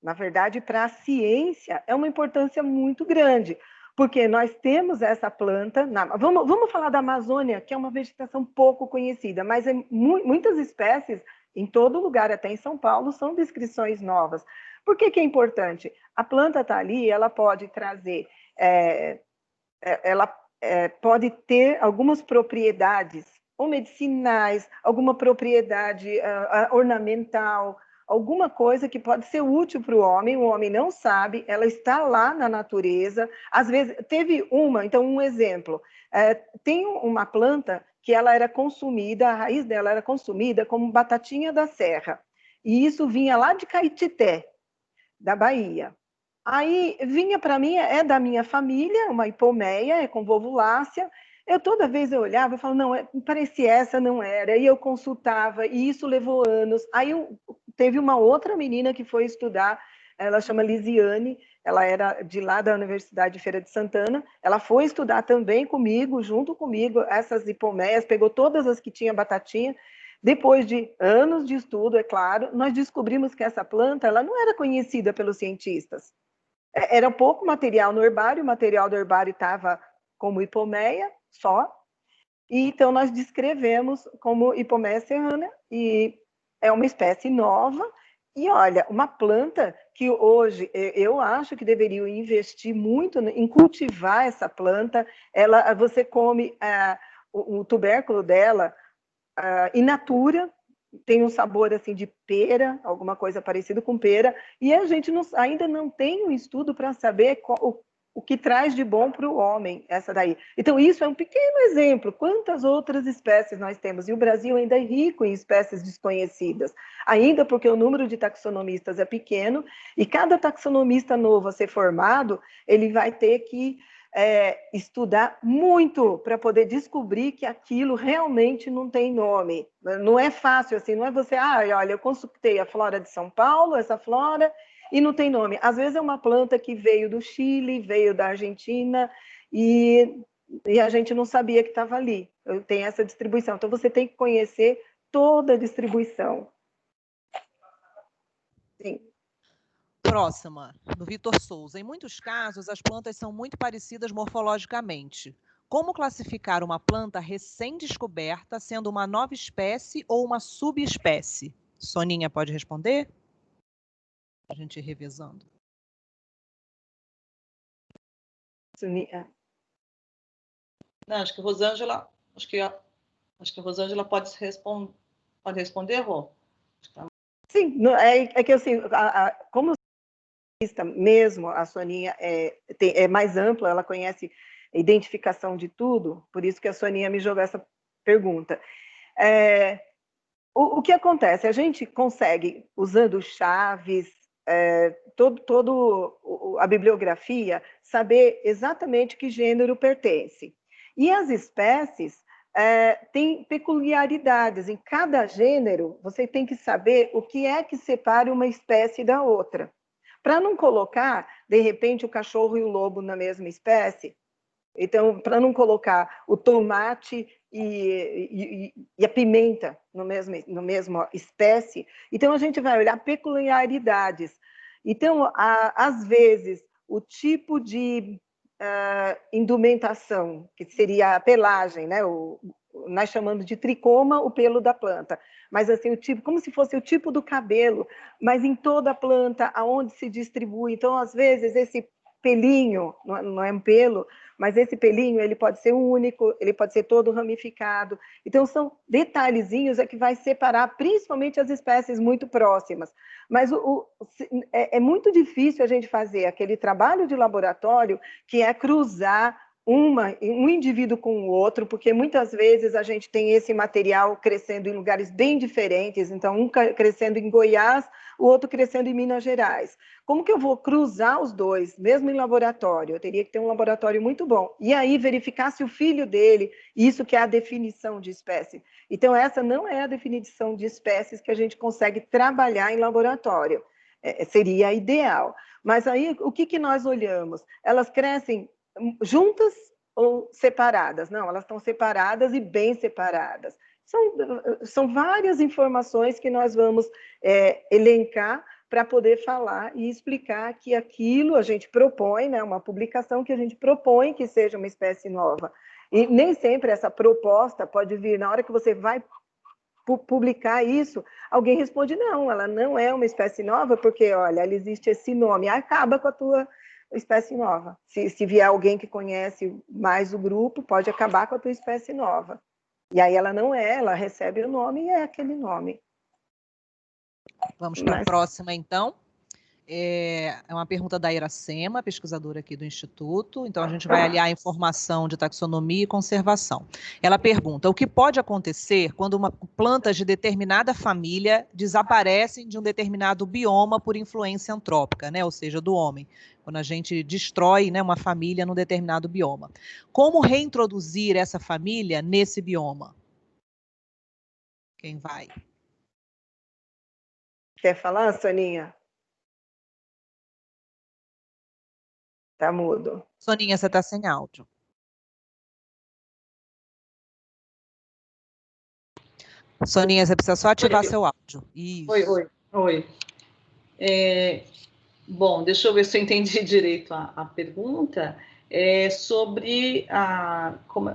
[SPEAKER 2] na verdade, para a ciência, é uma importância muito grande, porque nós temos essa planta, vamos falar da Amazônia, que é uma vegetação pouco conhecida, mas muitas espécies, em todo lugar, até em São Paulo, são descrições novas. Por que é importante? A planta está ali, ela pode trazer, pode ter algumas propriedades, ou medicinais, alguma propriedade ornamental, alguma coisa que pode ser útil para o homem não sabe, ela está lá na natureza, às vezes, então um exemplo, tem uma planta que ela era consumida, a raiz dela era consumida como batatinha da serra, e isso vinha lá de Caetité, da Bahia. Aí vinha para mim, da minha família, uma hipomeia, com volvulácea. Toda vez eu olhava e falava, não, parecia essa, não era. E eu consultava, e isso levou anos. Aí teve uma outra menina que foi estudar, ela chama Lisiane, ela era de lá da Universidade de Feira de Santana, ela foi estudar também comigo, junto comigo, essas hipomeias, pegou todas as que tinha batatinha. Depois de anos de estudo, é claro, nós descobrimos que essa planta ela não era conhecida pelos cientistas. Era pouco material no herbário, o material do herbário estava como hipomeia só, e então nós descrevemos como hipomeia serrana, e é uma espécie nova. E olha, uma planta que hoje eu acho que deveriam investir muito em cultivar essa planta. Você come o tubérculo dela in natura, tem um sabor assim de pera, alguma coisa parecida com pera, e a gente ainda não tem um estudo para saber o que traz de bom para o homem, essa daí. Então, isso é um pequeno exemplo. Quantas outras espécies nós temos? E o Brasil ainda é rico em espécies desconhecidas, ainda porque o número de taxonomistas é pequeno, e cada taxonomista novo a ser formado, ele vai ter que estudar muito para poder descobrir que aquilo realmente não tem nome. Não é fácil assim, não é você, olha, eu consultei a flora de São Paulo, essa flora, e não tem nome. Às vezes é uma planta que veio do Chile, veio da Argentina, e a gente não sabia que estava ali. Tem essa distribuição. Então, você tem que conhecer toda a distribuição. Sim.
[SPEAKER 4] Próxima, do Vitor Souza. Em muitos casos, as plantas são muito parecidas morfologicamente. Como classificar uma planta recém-descoberta, sendo uma nova espécie ou uma subespécie? Soninha pode responder? A gente ir revezando.
[SPEAKER 3] Não, acho que a Rosângela, acho que a Rosângela pode responder, Rô?
[SPEAKER 2] Sim, é que assim, como mesmo a Soninha é mais ampla, ela conhece a identificação de tudo, por isso que a Soninha me jogou essa pergunta. O que acontece? A gente consegue, usando chaves, a bibliografia, saber exatamente que gênero pertence. E as espécies têm peculiaridades. Em cada gênero, você tem que saber o que é que separa uma espécie da outra. Para não colocar, de repente, o cachorro e o lobo na mesma espécie, então, para não colocar o tomate e a pimenta no mesmo espécie, então a gente vai olhar peculiaridades. Então, às vezes, o tipo de indumentação, que seria a pelagem, né? Nós chamamos de tricoma o pelo da planta, mas assim, o tipo, como se fosse o tipo do cabelo, mas em toda a planta, aonde se distribui. Então, às vezes, esse pelinho, não é um pelo, mas esse pelinho, ele pode ser único, ele pode ser todo ramificado. Então, são detalhezinhos que vai separar principalmente as espécies muito próximas. Mas é muito difícil a gente fazer aquele trabalho de laboratório que é cruzar um indivíduo com o outro, porque muitas vezes a gente tem esse material crescendo em lugares bem diferentes, então um crescendo em Goiás, o outro crescendo em Minas Gerais. Como que eu vou cruzar os dois, mesmo em laboratório? Eu teria que ter um laboratório muito bom. E aí verificar se o filho dele, isso que é a definição de espécie. Então, essa não é a definição de espécies que a gente consegue trabalhar em laboratório. Seria ideal. Mas aí, o que nós olhamos? Elas crescem juntas ou separadas? Não, elas estão separadas e bem separadas. São várias informações que nós vamos elencar para poder falar e explicar que aquilo a gente propõe, né, uma publicação que a gente propõe que seja uma espécie nova. E nem sempre essa proposta pode vir, na hora que você vai publicar isso, alguém responde, não, ela não é uma espécie nova, porque, olha, ela existe esse nome, acaba com a tua espécie nova. Se vier alguém que conhece mais o grupo, pode acabar com a tua espécie nova. E aí ela não ela recebe o nome e é aquele nome.
[SPEAKER 4] Vamos para a próxima, então. É uma pergunta da Iracema, pesquisadora aqui do Instituto. Então, a gente vai aliar a informação de taxonomia e conservação. Ela pergunta, o que pode acontecer quando plantas de determinada família desaparecem de um determinado bioma por influência antrópica, né? Ou seja, do homem, quando a gente destrói, né, uma família num determinado bioma. Como reintroduzir essa família nesse bioma? Quem vai?
[SPEAKER 2] Quer falar, Soninha? Tá mudo.
[SPEAKER 4] Soninha, você está sem áudio. Soninha, você precisa só ativar seu áudio. Isso.
[SPEAKER 3] Oi. Bom, deixa eu ver se eu entendi direito a pergunta. Sobre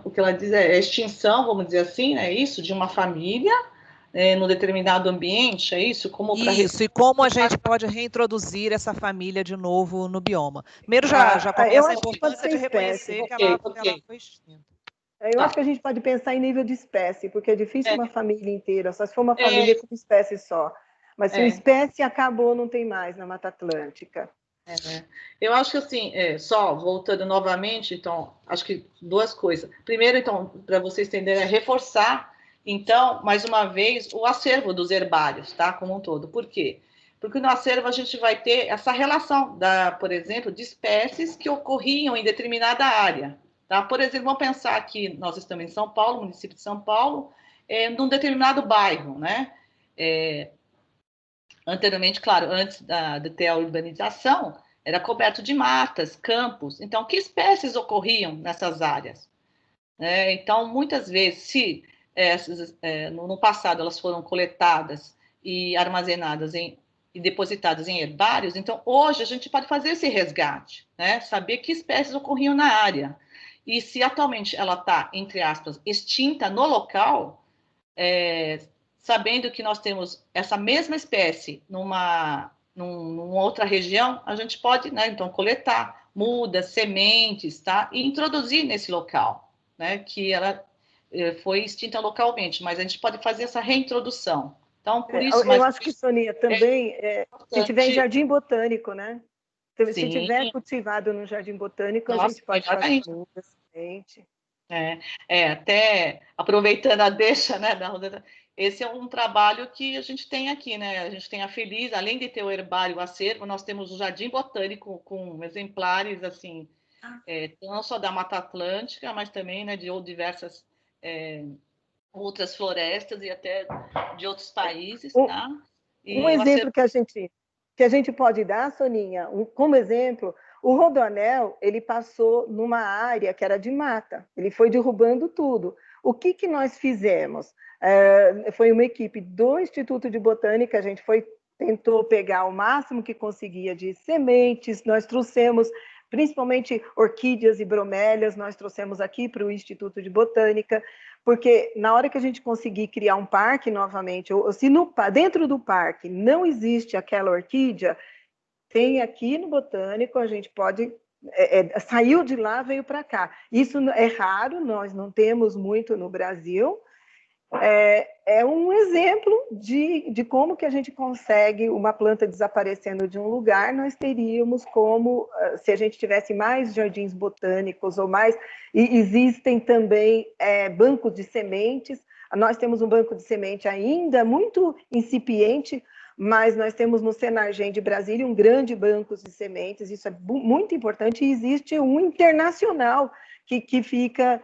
[SPEAKER 3] o que ela diz, a extinção, vamos dizer assim, é isso, de uma família, num determinado ambiente, é isso?
[SPEAKER 4] Isso, e como a gente pode reintroduzir essa família de novo no bioma. Primeiro, já começa a importância de reconhecer que ela foi extinta.
[SPEAKER 2] Eu acho que a gente pode pensar em nível de espécie, porque é difícil uma família inteira, só se for uma família com espécie só. Mas se uma espécie acabou, não tem mais na Mata Atlântica.
[SPEAKER 3] Eu acho que, assim, só voltando novamente, então, acho que duas coisas. Primeiro, então, para vocês entenderem, é reforçar, então, mais uma vez, o acervo dos herbários, tá? Como um todo. Por quê? Porque no acervo a gente vai ter essa relação, por exemplo, de espécies que ocorriam em determinada área. Tá? Por exemplo, vamos pensar que nós estamos em São Paulo, município de São Paulo, num determinado bairro, né? Anteriormente, claro, antes de ter a urbanização, era coberto de matas, campos. Então, que espécies ocorriam nessas áreas? Então, muitas vezes, se no passado elas foram coletadas e armazenadas e depositadas em herbários, então hoje a gente pode fazer esse resgate, né? Saber que espécies ocorriam na área. E se atualmente ela está, entre aspas, extinta no local, sabendo que nós temos essa mesma espécie numa outra região, a gente pode, né, então, coletar mudas, sementes, tá? E introduzir nesse local, né? Que ela foi extinta localmente, mas a gente pode fazer essa reintrodução. Então, por isso...
[SPEAKER 2] Eu acho que, Sonia, também, se tiver em jardim botânico, né? Se tiver cultivado no jardim botânico, a gente pode fazer mudas, semente.
[SPEAKER 3] Até aproveitando a deixa, né, esse é um trabalho que a gente tem aqui, né? A gente tem a Feliz, além de ter o herbário, o acervo, nós temos o Jardim Botânico com exemplares, assim, não só da Mata Atlântica, mas também, né, de diversas outras florestas e até de outros países, tá?
[SPEAKER 2] Um exemplo que a gente pode dar, Soninha, como exemplo, o Rodoanel, ele passou numa área que era de mata, ele foi derrubando tudo. O que nós fizemos? Foi uma equipe do Instituto de Botânica, a gente tentou pegar o máximo que conseguia de sementes, nós trouxemos principalmente orquídeas e bromélias, nós trouxemos aqui para o Instituto de Botânica, porque na hora que a gente conseguir criar um parque novamente, ou se dentro do parque não existe aquela orquídea, tem aqui no Botânico, a gente pode... saiu de lá, veio para cá. Isso é raro, nós não temos muito no Brasil. É um exemplo de como que a gente consegue uma planta desaparecendo de um lugar, nós teríamos como, se a gente tivesse mais jardins botânicos ou mais, e existem também bancos de sementes, nós temos um banco de semente ainda muito incipiente, mas nós temos no Senargem de Brasília um grande banco de sementes, isso é muito importante, e existe um internacional que fica...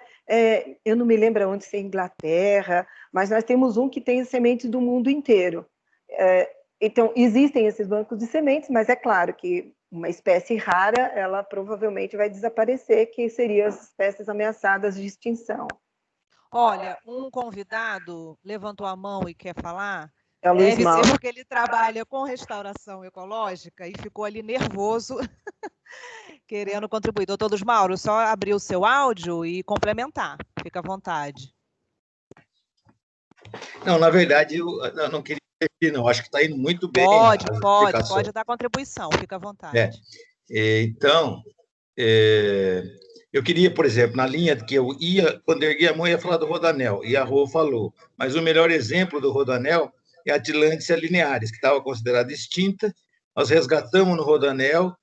[SPEAKER 2] eu não me lembro onde, se é Inglaterra, mas nós temos um que tem sementes do mundo inteiro. Então, existem esses bancos de sementes, mas é claro que uma espécie rara, ela provavelmente vai desaparecer, que seriam as espécies ameaçadas de extinção.
[SPEAKER 4] Olha, um convidado levantou a mão e quer falar.
[SPEAKER 2] É o Luiz
[SPEAKER 4] Deve
[SPEAKER 2] Mauro.
[SPEAKER 4] ser porque ele trabalha com restauração ecológica e ficou ali nervoso, querendo contribuir. Doutor Luiz Mauro, só abrir o seu áudio e complementar. Fica à vontade.
[SPEAKER 1] Não, na verdade, eu não queria repetir, não. Acho que está indo muito bem.
[SPEAKER 4] Pode dar contribuição. Fica à vontade.
[SPEAKER 1] Então, eu queria, por exemplo, na linha que eu ia, quando eu ergui a mão, ia falar do Rodoanel, e a Rô falou. Mas o melhor exemplo do Rodoanel é a Tillandsia linearis, que estava considerada extinta. Nós resgatamos no Rodoanel,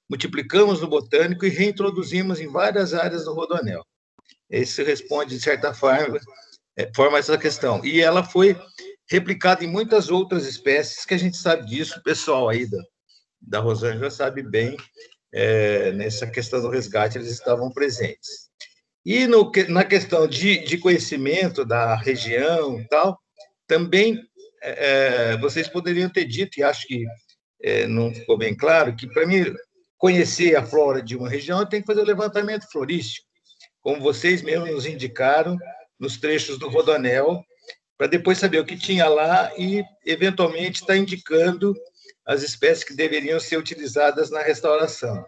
[SPEAKER 1] multiplicamos no Botânico e reintroduzimos em várias áreas do Rodoanel. Esse responde, de certa forma essa questão. E ela foi replicada em muitas outras espécies, que a gente sabe disso, o pessoal aí da Rosângela sabe bem, nessa questão do resgate, eles estavam presentes. E na questão de conhecimento da região e tal, também vocês poderiam ter dito, e acho que não ficou bem claro, que para mim conhecer a flora de uma região, eu tenho que fazer o levantamento florístico, como vocês mesmos nos indicaram, nos trechos do Rodoanel, para depois saber o que tinha lá e, eventualmente, estar indicando as espécies que deveriam ser utilizadas na restauração.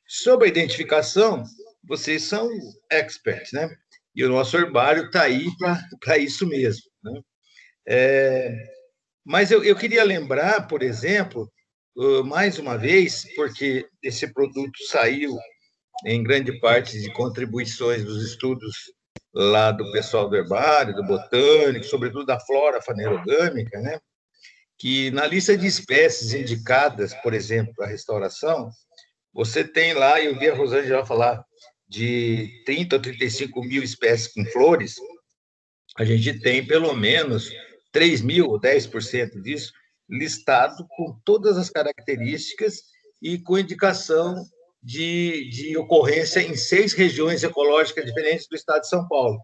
[SPEAKER 1] Sobre a identificação, vocês são experts, né? E o nosso herbário está aí para isso mesmo, né? Mas eu queria lembrar, por exemplo, mais uma vez, porque esse produto saiu em grande parte de contribuições dos estudos lá do pessoal do herbário, do botânico, sobretudo da flora fanerogâmica, né? Que na lista de espécies indicadas, por exemplo, para restauração, você tem lá, eu vi a Rosângela falar, de 30 ou 35 mil espécies com flores, a gente tem pelo menos 3 mil, ou 10% disso, listado com todas as características e com indicação de ocorrência em 6 regiões ecológicas diferentes do estado de São Paulo.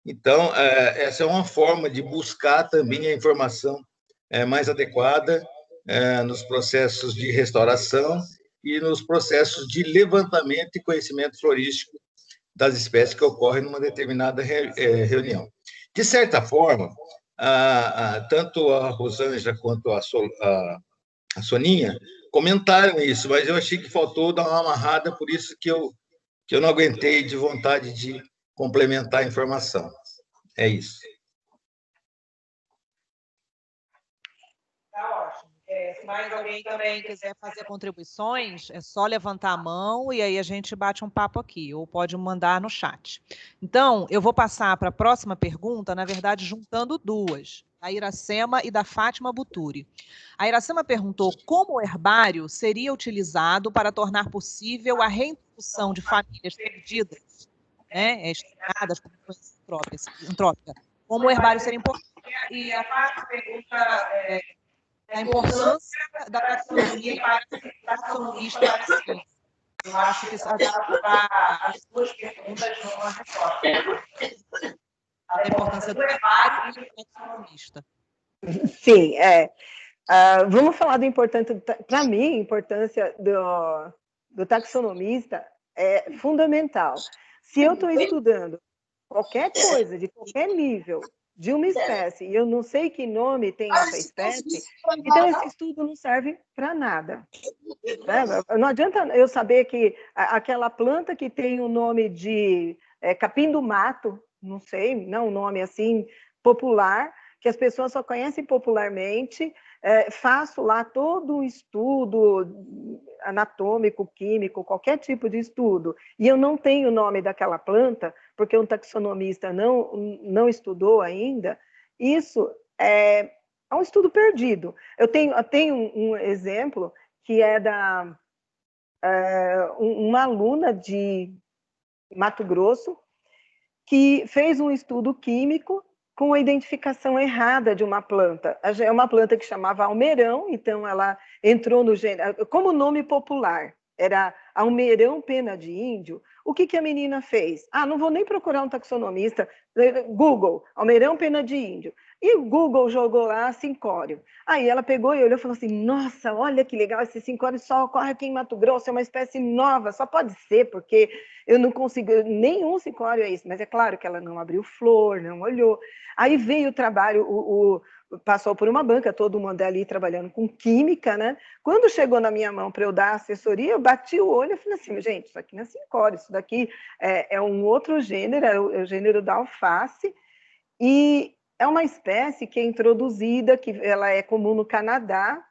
[SPEAKER 1] Então, essa é uma forma de buscar também a informação mais adequada nos processos de restauração e nos processos de levantamento e conhecimento florístico das espécies que ocorrem numa determinada reunião. De certa forma, tanto a Rosângela quanto a Soninha comentaram isso, mas eu achei que faltou dar uma amarrada, por isso que eu não aguentei de vontade de complementar a informação. É isso.
[SPEAKER 4] Tá ótimo. Se mais alguém também quiser fazer contribuições, é só levantar a mão e aí a gente bate um papo aqui, ou pode mandar no chat. Então, eu vou passar para a próxima pergunta, na verdade, juntando duas, da Iracema e da Fátima Buturi. A Iracema perguntou como o herbário seria utilizado para tornar possível a reintrodução de famílias perdidas, né, exterminadas por influência antrópica. Como o herbário seria importante. E a Fátima pergunta a importância da taxonomia para a taxonomista da ciência. Eu acho que isso dá as duas perguntas numa resposta. A importância do herbário e do taxonomista.
[SPEAKER 2] Sim, vamos falar do importante. Para mim, a importância do taxonomista é fundamental. Se eu estou estudando qualquer coisa, de qualquer nível, de uma espécie, e eu não sei que nome tem essa espécie, então esse estudo não serve para nada. Não adianta eu saber que aquela planta que tem o nome de capim do mato, não sei, não um nome assim popular, que as pessoas só conhecem popularmente, faço lá todo um estudo anatômico, químico, qualquer tipo de estudo, e eu não tenho o nome daquela planta, porque um taxonomista não estudou ainda, isso é um estudo perdido. Eu tenho um exemplo que é uma aluna de Mato Grosso que fez um estudo químico com a identificação errada de uma planta. É uma planta que chamava almeirão, então ela entrou no gênero, como nome popular, era almeirão pena de índio. O que a menina fez? Não vou nem procurar um taxonomista, Google, almeirão pena de índio. E o Google jogou lá cincório. Aí ela pegou e olhou e falou assim, nossa, olha que legal, esse cincório só ocorre aqui em Mato Grosso, é uma espécie nova, só pode ser, porque eu não consigo, nenhum cincório é isso, mas é claro que ela não abriu flor, não olhou. Aí veio o trabalho, passou por uma banca, todo mundo ali trabalhando com química, né? Quando chegou na minha mão para eu dar assessoria, eu bati o olho e falei assim, gente, isso aqui não é cincório, isso daqui é um outro gênero, é o gênero da alface, e é uma espécie que é introduzida, que ela é comum no Canadá.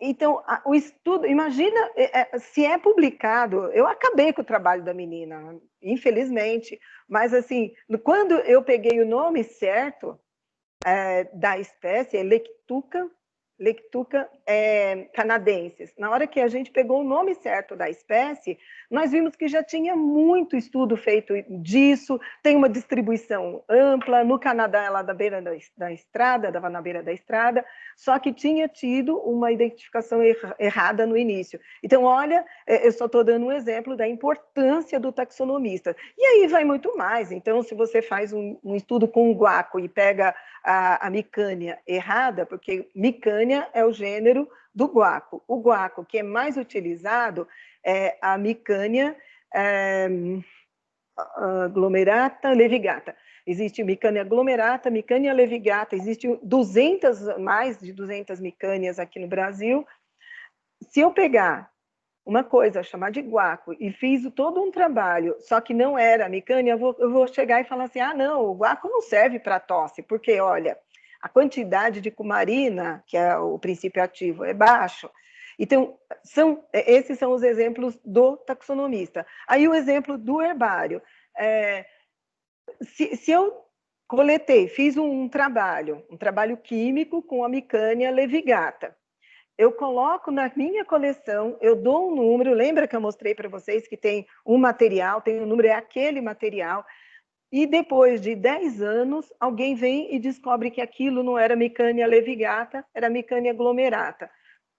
[SPEAKER 2] Então, o estudo, imagina se é publicado, eu acabei com o trabalho da menina, infelizmente, mas assim, quando eu peguei o nome certo da espécie, é Lectuca canadensis. Na hora que a gente pegou o nome certo da espécie, nós vimos que já tinha muito estudo feito disso, tem uma distribuição ampla, no Canadá ela da beira da estrada, dava na beira da estrada, só que tinha tido uma identificação errada no início. Então, olha, eu só estou dando um exemplo da importância do taxonomista. E aí vai muito mais. Então, se você faz um estudo com o guaco e pega a micânia errada, porque micânia é o gênero do guaco. O guaco que é mais utilizado é a micânia glomerata levigata. Existe micânia glomerata, micânia levigata, existe mais de 200 micânias aqui no Brasil. Se eu pegar uma coisa chamada de guaco e fiz todo um trabalho, só que não era micânia, eu vou chegar e falar assim, ah, não, o guaco não serve para tosse, porque, olha, a quantidade de cumarina, que é o princípio ativo, é baixo. Então, esses são os exemplos do taxonomista. Aí o exemplo do herbário. Se eu coletei, fiz um trabalho químico com a Micânia levigata, eu coloco na minha coleção, eu dou um número, lembra que eu mostrei para vocês que tem um material, tem um número, é aquele material, e depois de 10 anos, alguém vem e descobre que aquilo não era Micânia levigata, era Micânia glomerata.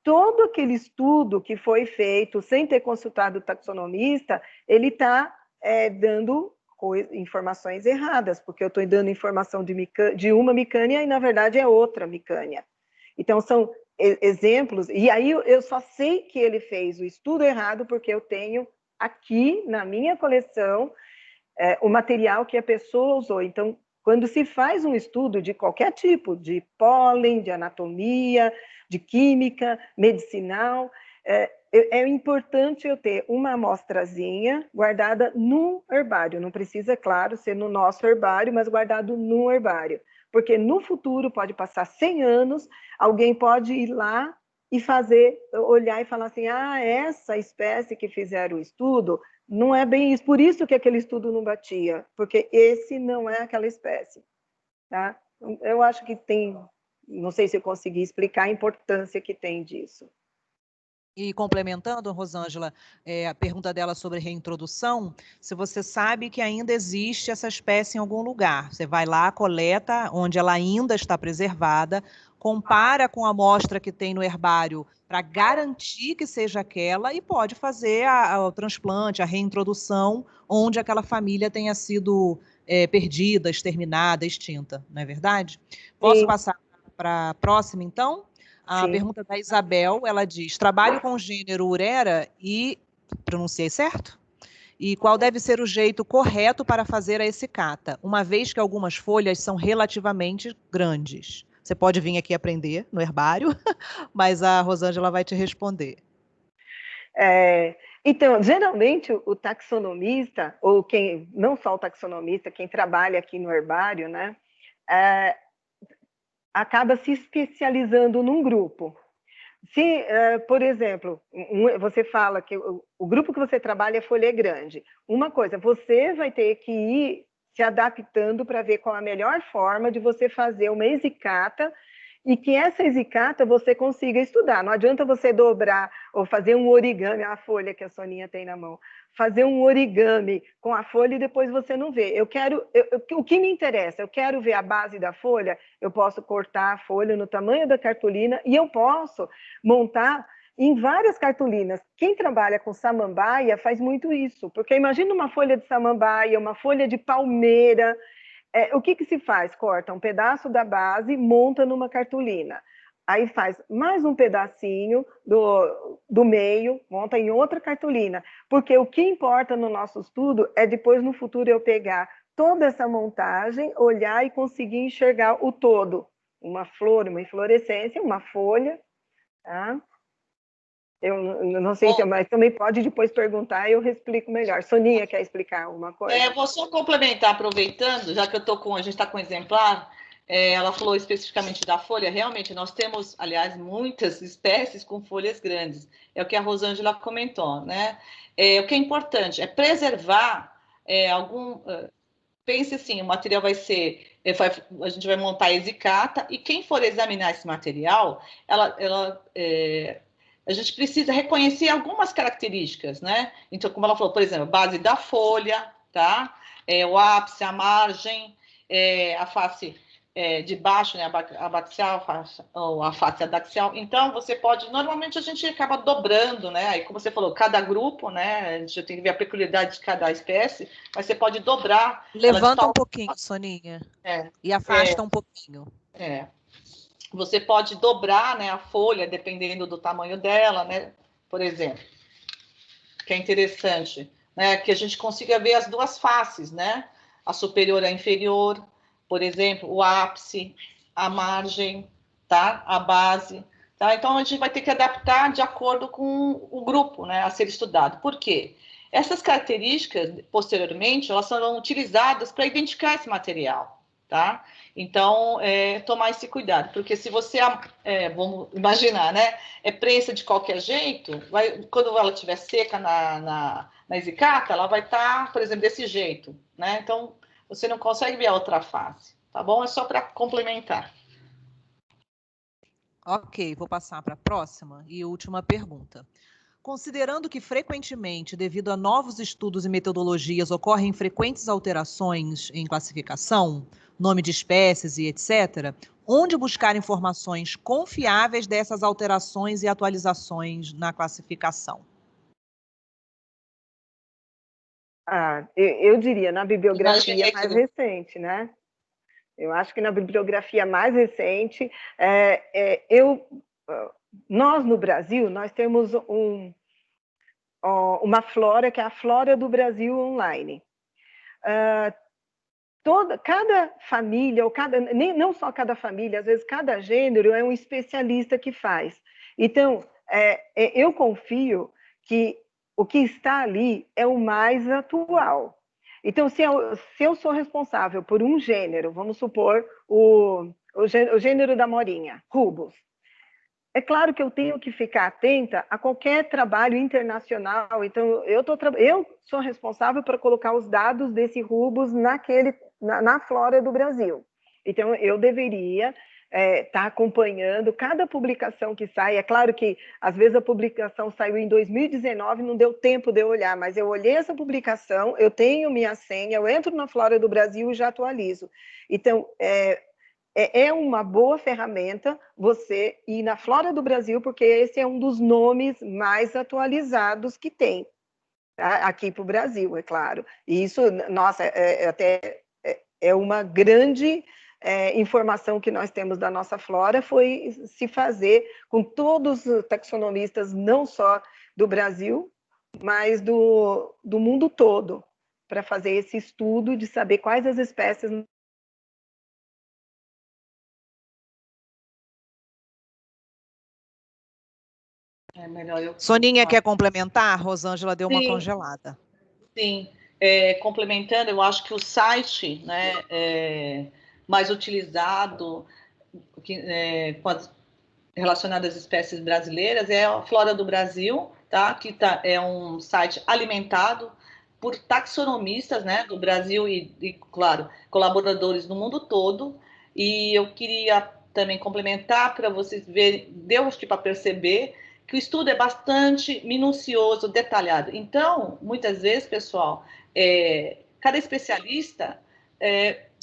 [SPEAKER 2] Todo aquele estudo que foi feito sem ter consultado o taxonomista, ele está dando informações erradas, porque eu estou dando informação de uma Micânia e, na verdade, é outra Micânia. Então, são exemplos, e aí eu só sei que ele fez o estudo errado porque eu tenho aqui na minha coleção o material que a pessoa usou. Então, quando se faz um estudo de qualquer tipo, de pólen, de anatomia, de química, medicinal, é importante eu ter uma amostrazinha guardada no herbário. Não precisa, claro, ser no nosso herbário, mas guardado no herbário. Porque no futuro, pode passar 100 anos, alguém pode ir lá e olhar e falar assim, ah, essa espécie que fizeram o estudo, não é bem isso. Por isso que aquele estudo não batia, porque esse não é aquela espécie. Tá? Eu acho que tem, não sei se eu consegui explicar a importância que tem disso.
[SPEAKER 4] E complementando, Rosângela, a pergunta dela sobre reintrodução, se você sabe que ainda existe essa espécie em algum lugar, você vai lá, coleta onde ela ainda está preservada, compara com a amostra que tem no herbário para garantir que seja aquela e pode fazer o transplante, a reintrodução, onde aquela família tenha sido perdida, exterminada, extinta, não é verdade? Posso
[SPEAKER 2] Sim.
[SPEAKER 4] passar para a próxima, então? A
[SPEAKER 2] Sim.
[SPEAKER 4] pergunta da Isabel, ela diz, trabalho com o gênero Urera e, pronunciei certo? E qual deve ser o jeito correto para fazer a essicata, uma vez que algumas folhas são relativamente grandes? Você pode vir aqui aprender no herbário, mas a Rosângela vai te responder.
[SPEAKER 2] Então, geralmente o taxonomista, ou quem, não só o taxonomista, quem trabalha aqui no herbário, né, acaba se especializando num grupo. Se, por exemplo, você fala que o grupo que você trabalha é folha grande, uma coisa, você vai ter que ir se adaptando para ver qual a melhor forma de você fazer uma exicata e que essa exicata você consiga estudar. Não adianta você dobrar ou fazer um origami, a folha que a Soninha tem na mão, fazer um origami com a folha e depois você não vê. O que me interessa, eu quero ver a base da folha, eu posso cortar a folha no tamanho da cartolina e eu posso montar em várias cartolinas. Quem trabalha com samambaia faz muito isso, porque imagina uma folha de samambaia, uma folha de palmeira. O que se faz? Corta um pedaço da base, monta numa cartolina. Aí faz mais um pedacinho do meio, monta em outra cartolina. Porque o que importa no nosso estudo é depois, no futuro, eu pegar toda essa montagem, olhar e conseguir enxergar o todo. Uma flor, uma inflorescência, uma folha. Tá? Eu não sei, mas também pode depois perguntar e eu explico melhor. Soninha quer explicar alguma coisa?
[SPEAKER 3] Vou só complementar, aproveitando, já que a gente está com um exemplar, ela falou especificamente da folha. Realmente, nós temos, aliás, muitas espécies com folhas grandes. É o que a Rosângela comentou, né? O que é importante é preservar pense assim, o material vai ser... a gente vai montar a exicata e quem for examinar esse material, a gente precisa reconhecer algumas características, né? Então, como ela falou, por exemplo, base da folha, tá? O ápice, a margem, a face de baixo, né? A baxial, ou a face adaxial. Então, você pode... Normalmente, a gente acaba dobrando, né? Aí, como você falou, cada grupo, né? A gente tem que ver a peculiaridade de cada espécie, mas você pode dobrar...
[SPEAKER 4] Levanta um pouquinho, Soninha, e afasta um pouquinho.
[SPEAKER 3] Você pode dobrar, né, a folha, dependendo do tamanho dela, né? Por exemplo, que é interessante, né? Que a gente consiga ver as duas faces, né? A superior e a inferior, por exemplo, o ápice, a margem, tá? A base, Tá? Então, a gente vai ter que adaptar de acordo com o grupo, né, a ser estudado. Por quê? Essas características, posteriormente, elas serão utilizadas para identificar esse material, tá? Então, tomar esse cuidado, porque se você, vamos imaginar, né, é prensa de qualquer jeito, quando ela estiver seca na exicata, ela vai estar, por exemplo, desse jeito, né? Então, você não consegue ver a outra face, tá bom? É só para complementar.
[SPEAKER 4] Ok, vou passar para a próxima e última pergunta. Considerando que frequentemente, devido a novos estudos e metodologias, ocorrem frequentes alterações em classificação, nome de espécies e etc., onde buscar informações confiáveis dessas alterações e atualizações na classificação?
[SPEAKER 2] Eu diria na bibliografia mais recente, né? Eu acho que na bibliografia mais recente, nós no Brasil, nós temos uma flora que é a Flora do Brasil Online. Cada família, não só cada família, às vezes cada gênero é um especialista que faz. Então, eu confio que o que está ali é o mais atual. Então, se eu sou responsável por um gênero, vamos supor o gênero da Morinha, Rubus, é claro que eu tenho que ficar atenta a qualquer trabalho internacional. Então, eu sou responsável por colocar os dados desse Rubus na flora do Brasil. Então, eu deveria estar acompanhando cada publicação que sai. É claro que, às vezes, a publicação saiu em 2019, não deu tempo de eu olhar, mas eu olhei essa publicação, eu tenho minha senha, eu entro na Flora do Brasil e já atualizo. Então, é uma boa ferramenta você ir na Flora do Brasil, porque esse é um dos nomes mais atualizados que tem, tá? Aqui para o Brasil, é claro. E isso, nossa, é uma grande informação que nós temos da nossa flora, foi se fazer com todos os taxonomistas, não só do Brasil, mas do mundo todo, para fazer esse estudo de saber quais as espécies.
[SPEAKER 4] Soninha quer complementar? Rosângela deu uma congelada.
[SPEAKER 3] Sim, complementando, eu acho que o site, né, mais utilizado relacionado às espécies brasileiras é a Flora do Brasil, tá? Que é um site alimentado por taxonomistas, né, do Brasil e, claro, colaboradores do mundo todo. E eu queria também complementar para vocês verem, deu para perceber que o estudo é bastante minucioso, detalhado. Então, muitas vezes, pessoal, cada especialista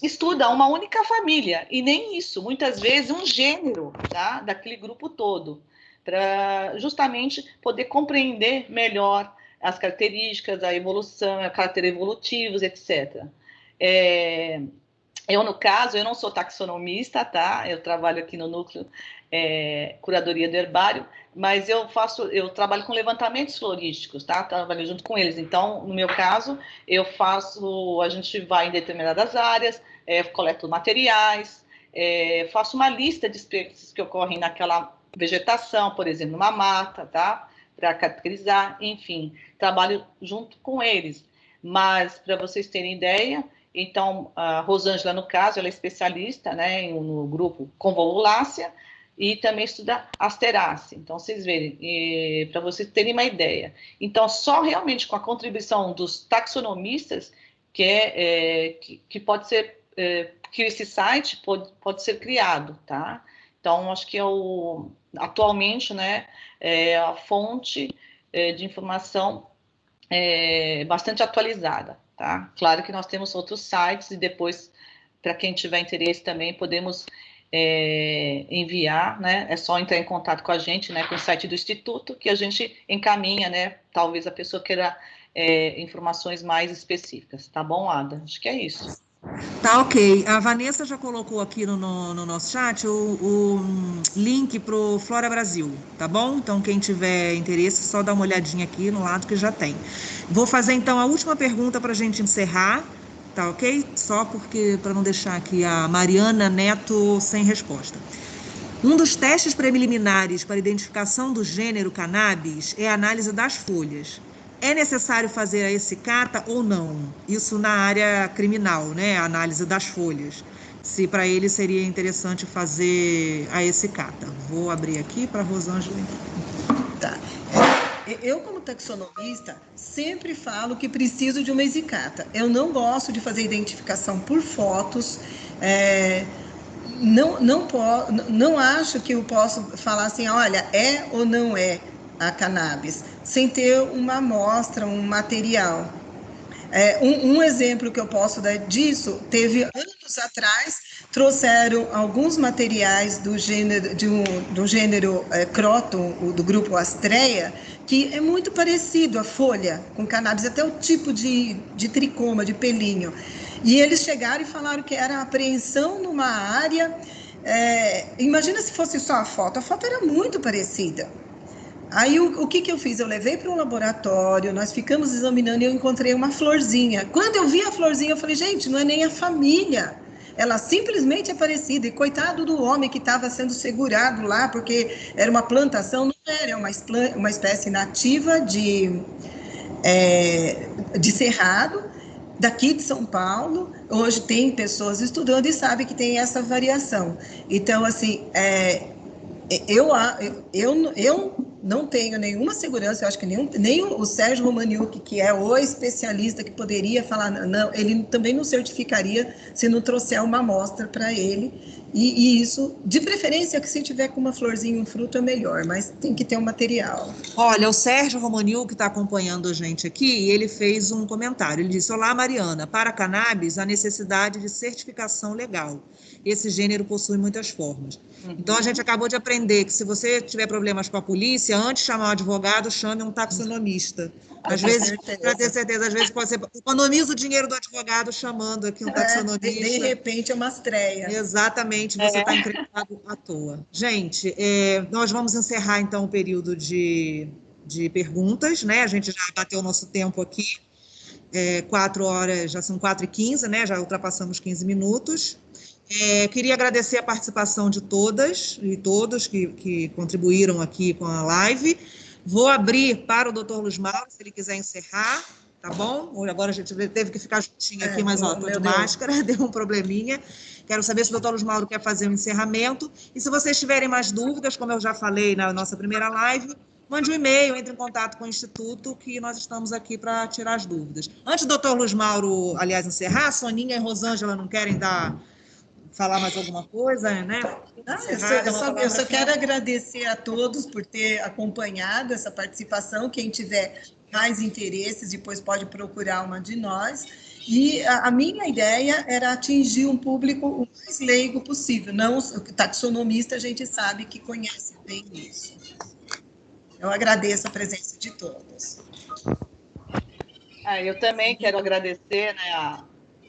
[SPEAKER 3] estuda uma única família, e nem isso, muitas vezes um gênero, tá? Daquele grupo todo, para justamente poder compreender melhor as características, a evolução, os caracteres evolutivos, etc. Eu, no caso, eu não sou taxonomista, tá? Eu trabalho aqui no núcleo Curadoria do Herbário, mas eu trabalho com levantamentos florísticos, tá? Trabalho junto com eles. Então, no meu caso, a gente vai em determinadas áreas, coleto materiais, faço uma lista de espécies que ocorrem naquela vegetação, por exemplo, numa mata, tá? Para caracterizar, enfim, trabalho junto com eles. Mas, para vocês terem ideia, então, a Rosângela, no caso, ela é especialista, né, no grupo Convolulácea e também estuda Asterácea. Então, vocês verem, para vocês terem uma ideia. Então, só realmente com a contribuição dos taxonomistas que pode ser, que esse site pode ser criado, tá? Então, acho que atualmente, né, a fonte de informação bastante atualizada. Tá? Claro que nós temos outros sites e depois, para quem tiver interesse também, podemos enviar, né? É só entrar em contato com a gente, né? Com o site do Instituto, que a gente encaminha, né? Talvez a pessoa queira informações mais específicas. Tá bom, Ada? Acho que é isso.
[SPEAKER 4] Tá, ok. A Vanessa já colocou aqui no nosso chat o link para o Flora Brasil, tá bom? Então, quem tiver interesse, só dá uma olhadinha aqui no lado que já tem. Vou fazer, então, a última pergunta para a gente encerrar, tá ok? Só para não deixar aqui a Mariana Neto sem resposta. Um dos testes preliminares para identificação do gênero cannabis é a análise das folhas. É necessário fazer a essicata ou não? Isso na área criminal, né? A análise das folhas. Se para ele seria interessante fazer a essicata. Vou abrir aqui para a Rosângela.
[SPEAKER 5] Tá. Eu, como taxonomista, sempre falo que preciso de uma essicata. Eu não gosto de fazer identificação por fotos. Não acho que eu posso falar assim, olha, é ou não é a cannabis, sem ter uma amostra, um material. Um exemplo que eu posso dar disso, teve anos atrás, trouxeram alguns materiais do gênero Croton, do grupo Astrea, que é muito parecido a folha com cannabis, até o tipo de tricoma, de pelinho. E eles chegaram e falaram que era apreensão numa área. Imagina se fosse só a foto era muito parecida. Aí o que eu fiz? Eu levei para um laboratório, nós ficamos examinando e eu encontrei uma florzinha. Quando eu vi a florzinha, eu falei, gente, não é nem a família. Ela simplesmente é parecida. E coitado do homem que estava sendo segurado lá, porque era uma plantação, não era, é uma espécie nativa de cerrado, daqui de São Paulo. Hoje tem pessoas estudando e sabem que tem essa variação. Então, assim, eu não tenho nenhuma segurança, eu acho que nem o Sérgio Romaniuk, que é o especialista que poderia falar, não, ele também não certificaria se não trouxer uma amostra para ele, e isso, de preferência, que se tiver com uma florzinha, um fruto, é melhor, mas tem que ter um material.
[SPEAKER 4] Olha, o Sérgio Romaniuk está acompanhando a gente aqui e ele fez um comentário, ele disse, olá Mariana, para a cannabis há necessidade de certificação legal, esse gênero possui muitas formas. Então, a gente acabou de aprender que se você tiver problemas com a polícia, antes de chamar um advogado, chame um taxonomista. Às vezes, para ter certeza, às vezes pode ser... Economiza o dinheiro do advogado chamando aqui um taxonomista.
[SPEAKER 5] De repente é uma estreia.
[SPEAKER 4] Exatamente, você está encrencado à toa. Gente, nós vamos encerrar, então, o período de perguntas, né? A gente já bateu o nosso tempo aqui. 4 horas, já são 4h15, né? Já ultrapassamos 15 minutos. Queria agradecer a participação de todas e todos que contribuíram aqui com a live. Vou abrir para o Dr. Luiz Mauro, se ele quiser encerrar, tá bom? Agora a gente teve que ficar juntinho aqui, mas estou de máscara, deu um probleminha. Quero saber se o Dr. Luiz Mauro quer fazer um encerramento. E se vocês tiverem mais dúvidas, como eu já falei na nossa primeira live, mande um e-mail, entre em contato com o Instituto, que nós estamos aqui para tirar as dúvidas. Antes do Dr. Luiz Mauro, aliás, encerrar, a Soninha e a Rosângela não querem falar mais alguma coisa, né?
[SPEAKER 5] Eu só quero agradecer a todos por ter acompanhado essa participação. Quem tiver mais interesses, depois pode procurar uma de nós. E a minha ideia era atingir um público o mais leigo possível. Não, o taxonomista, a gente sabe que conhece bem isso. Eu agradeço a presença de todos.
[SPEAKER 3] Eu também quero agradecer, né,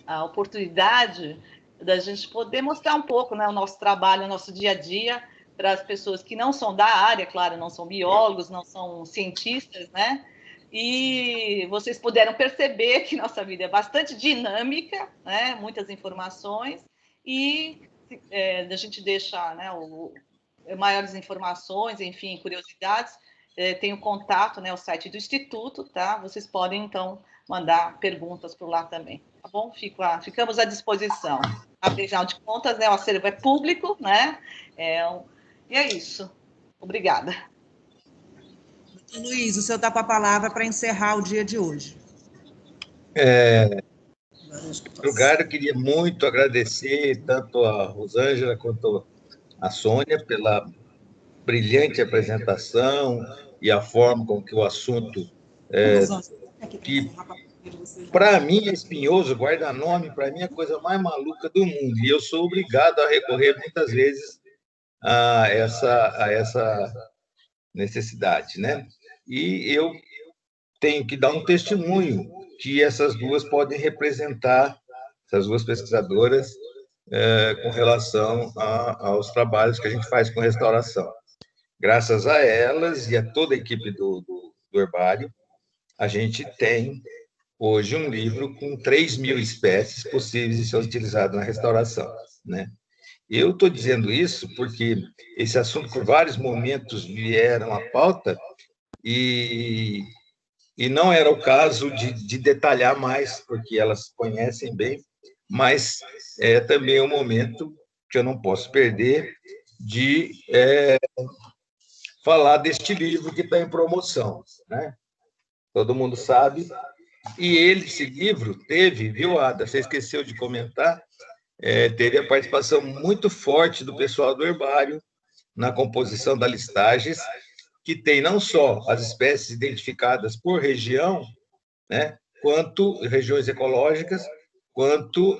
[SPEAKER 3] a oportunidade da gente poder mostrar um pouco, né, o nosso trabalho, o nosso dia a dia, para as pessoas que não são da área, claro, não são biólogos, não são cientistas, né? E vocês puderam perceber que nossa vida é bastante dinâmica, né? Muitas informações, e a gente deixa, né, maiores informações, enfim, curiosidades. Tem o contato, né, o site do Instituto, tá? Vocês podem, então, mandar perguntas por lá também, tá bom? Ficamos à disposição. Afinal de contas, né, o acervo é público, né? E é isso. Obrigada.
[SPEAKER 4] Luiz, o senhor está com a palavra para encerrar o dia de hoje.
[SPEAKER 1] Em lugar, eu queria muito agradecer tanto a Rosângela quanto a Sônia pela brilhante apresentação e a forma com que o assunto, que para mim é espinhoso, guarda-nome, para mim é a coisa mais maluca do mundo, e eu sou obrigado a recorrer muitas vezes a essa necessidade, né? E eu tenho que dar um testemunho que essas duas podem representar, essas duas pesquisadoras, com relação aos trabalhos que a gente faz com restauração. Graças a elas e a toda a equipe do Herbário, a gente tem hoje um livro com 3.000 espécies possíveis de ser utilizado na restauração, né? Eu estou dizendo isso porque esse assunto, por vários momentos, vieram à pauta e não era o caso de detalhar mais, porque elas conhecem bem, mas é também um momento que eu não posso perder de falar deste livro que está em promoção, né? Todo mundo sabe. E esse livro teve, viu, Ada? Você esqueceu de comentar, teve a participação muito forte do pessoal do herbário na composição das listagens, que tem não só as espécies identificadas por região, né, quanto regiões ecológicas, quanto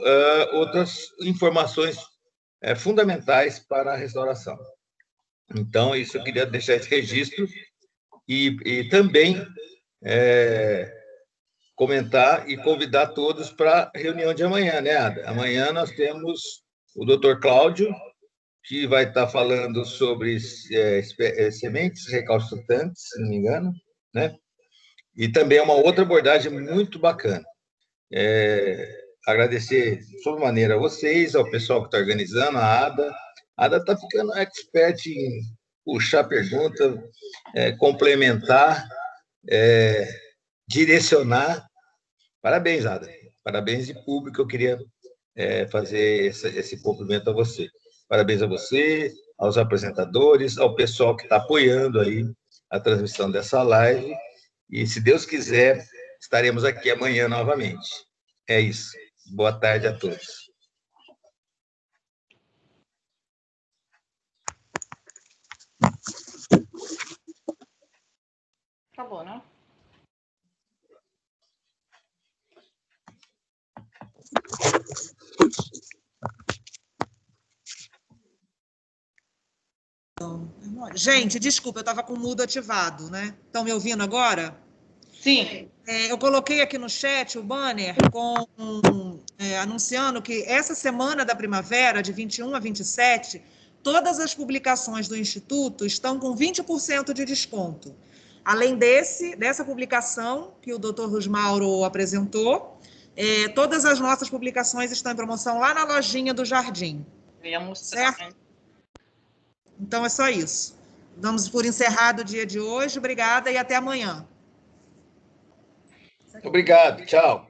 [SPEAKER 1] outras informações fundamentais para a restauração. Então, isso eu queria deixar esse registro e também comentar e convidar todos para a reunião de amanhã, né, Ada? Amanhã nós temos o Dr. Cláudio, que vai estar falando sobre sementes recalcitrantes, se não me engano, né? E também é uma outra abordagem muito bacana. Agradecer de sobremaneira a vocês, ao pessoal que está organizando, a Ada. A Ada está ficando expert em puxar pergunta, complementar, direcionar. Parabéns, Ada. Parabéns de público. Eu queria fazer esse cumprimento a você. Parabéns a você, aos apresentadores, ao pessoal que está apoiando aí a transmissão dessa live. E, se Deus quiser, estaremos aqui amanhã novamente. É isso. Boa tarde a todos.
[SPEAKER 3] Acabou, né?
[SPEAKER 4] Gente, desculpa, eu estava com o mudo ativado, né? Estão me ouvindo agora?
[SPEAKER 3] Sim.
[SPEAKER 4] Eu coloquei aqui no chat o banner anunciando que essa semana da primavera, de 21 a 27, todas as publicações do Instituto estão com 20% de desconto. Além dessa publicação que o Dr. Rusmauro apresentou, todas as nossas publicações estão em promoção lá na lojinha do Jardim. Certo? Então, é só isso. Damos por encerrado o dia de hoje. Obrigada e até amanhã.
[SPEAKER 1] Obrigado. Tchau.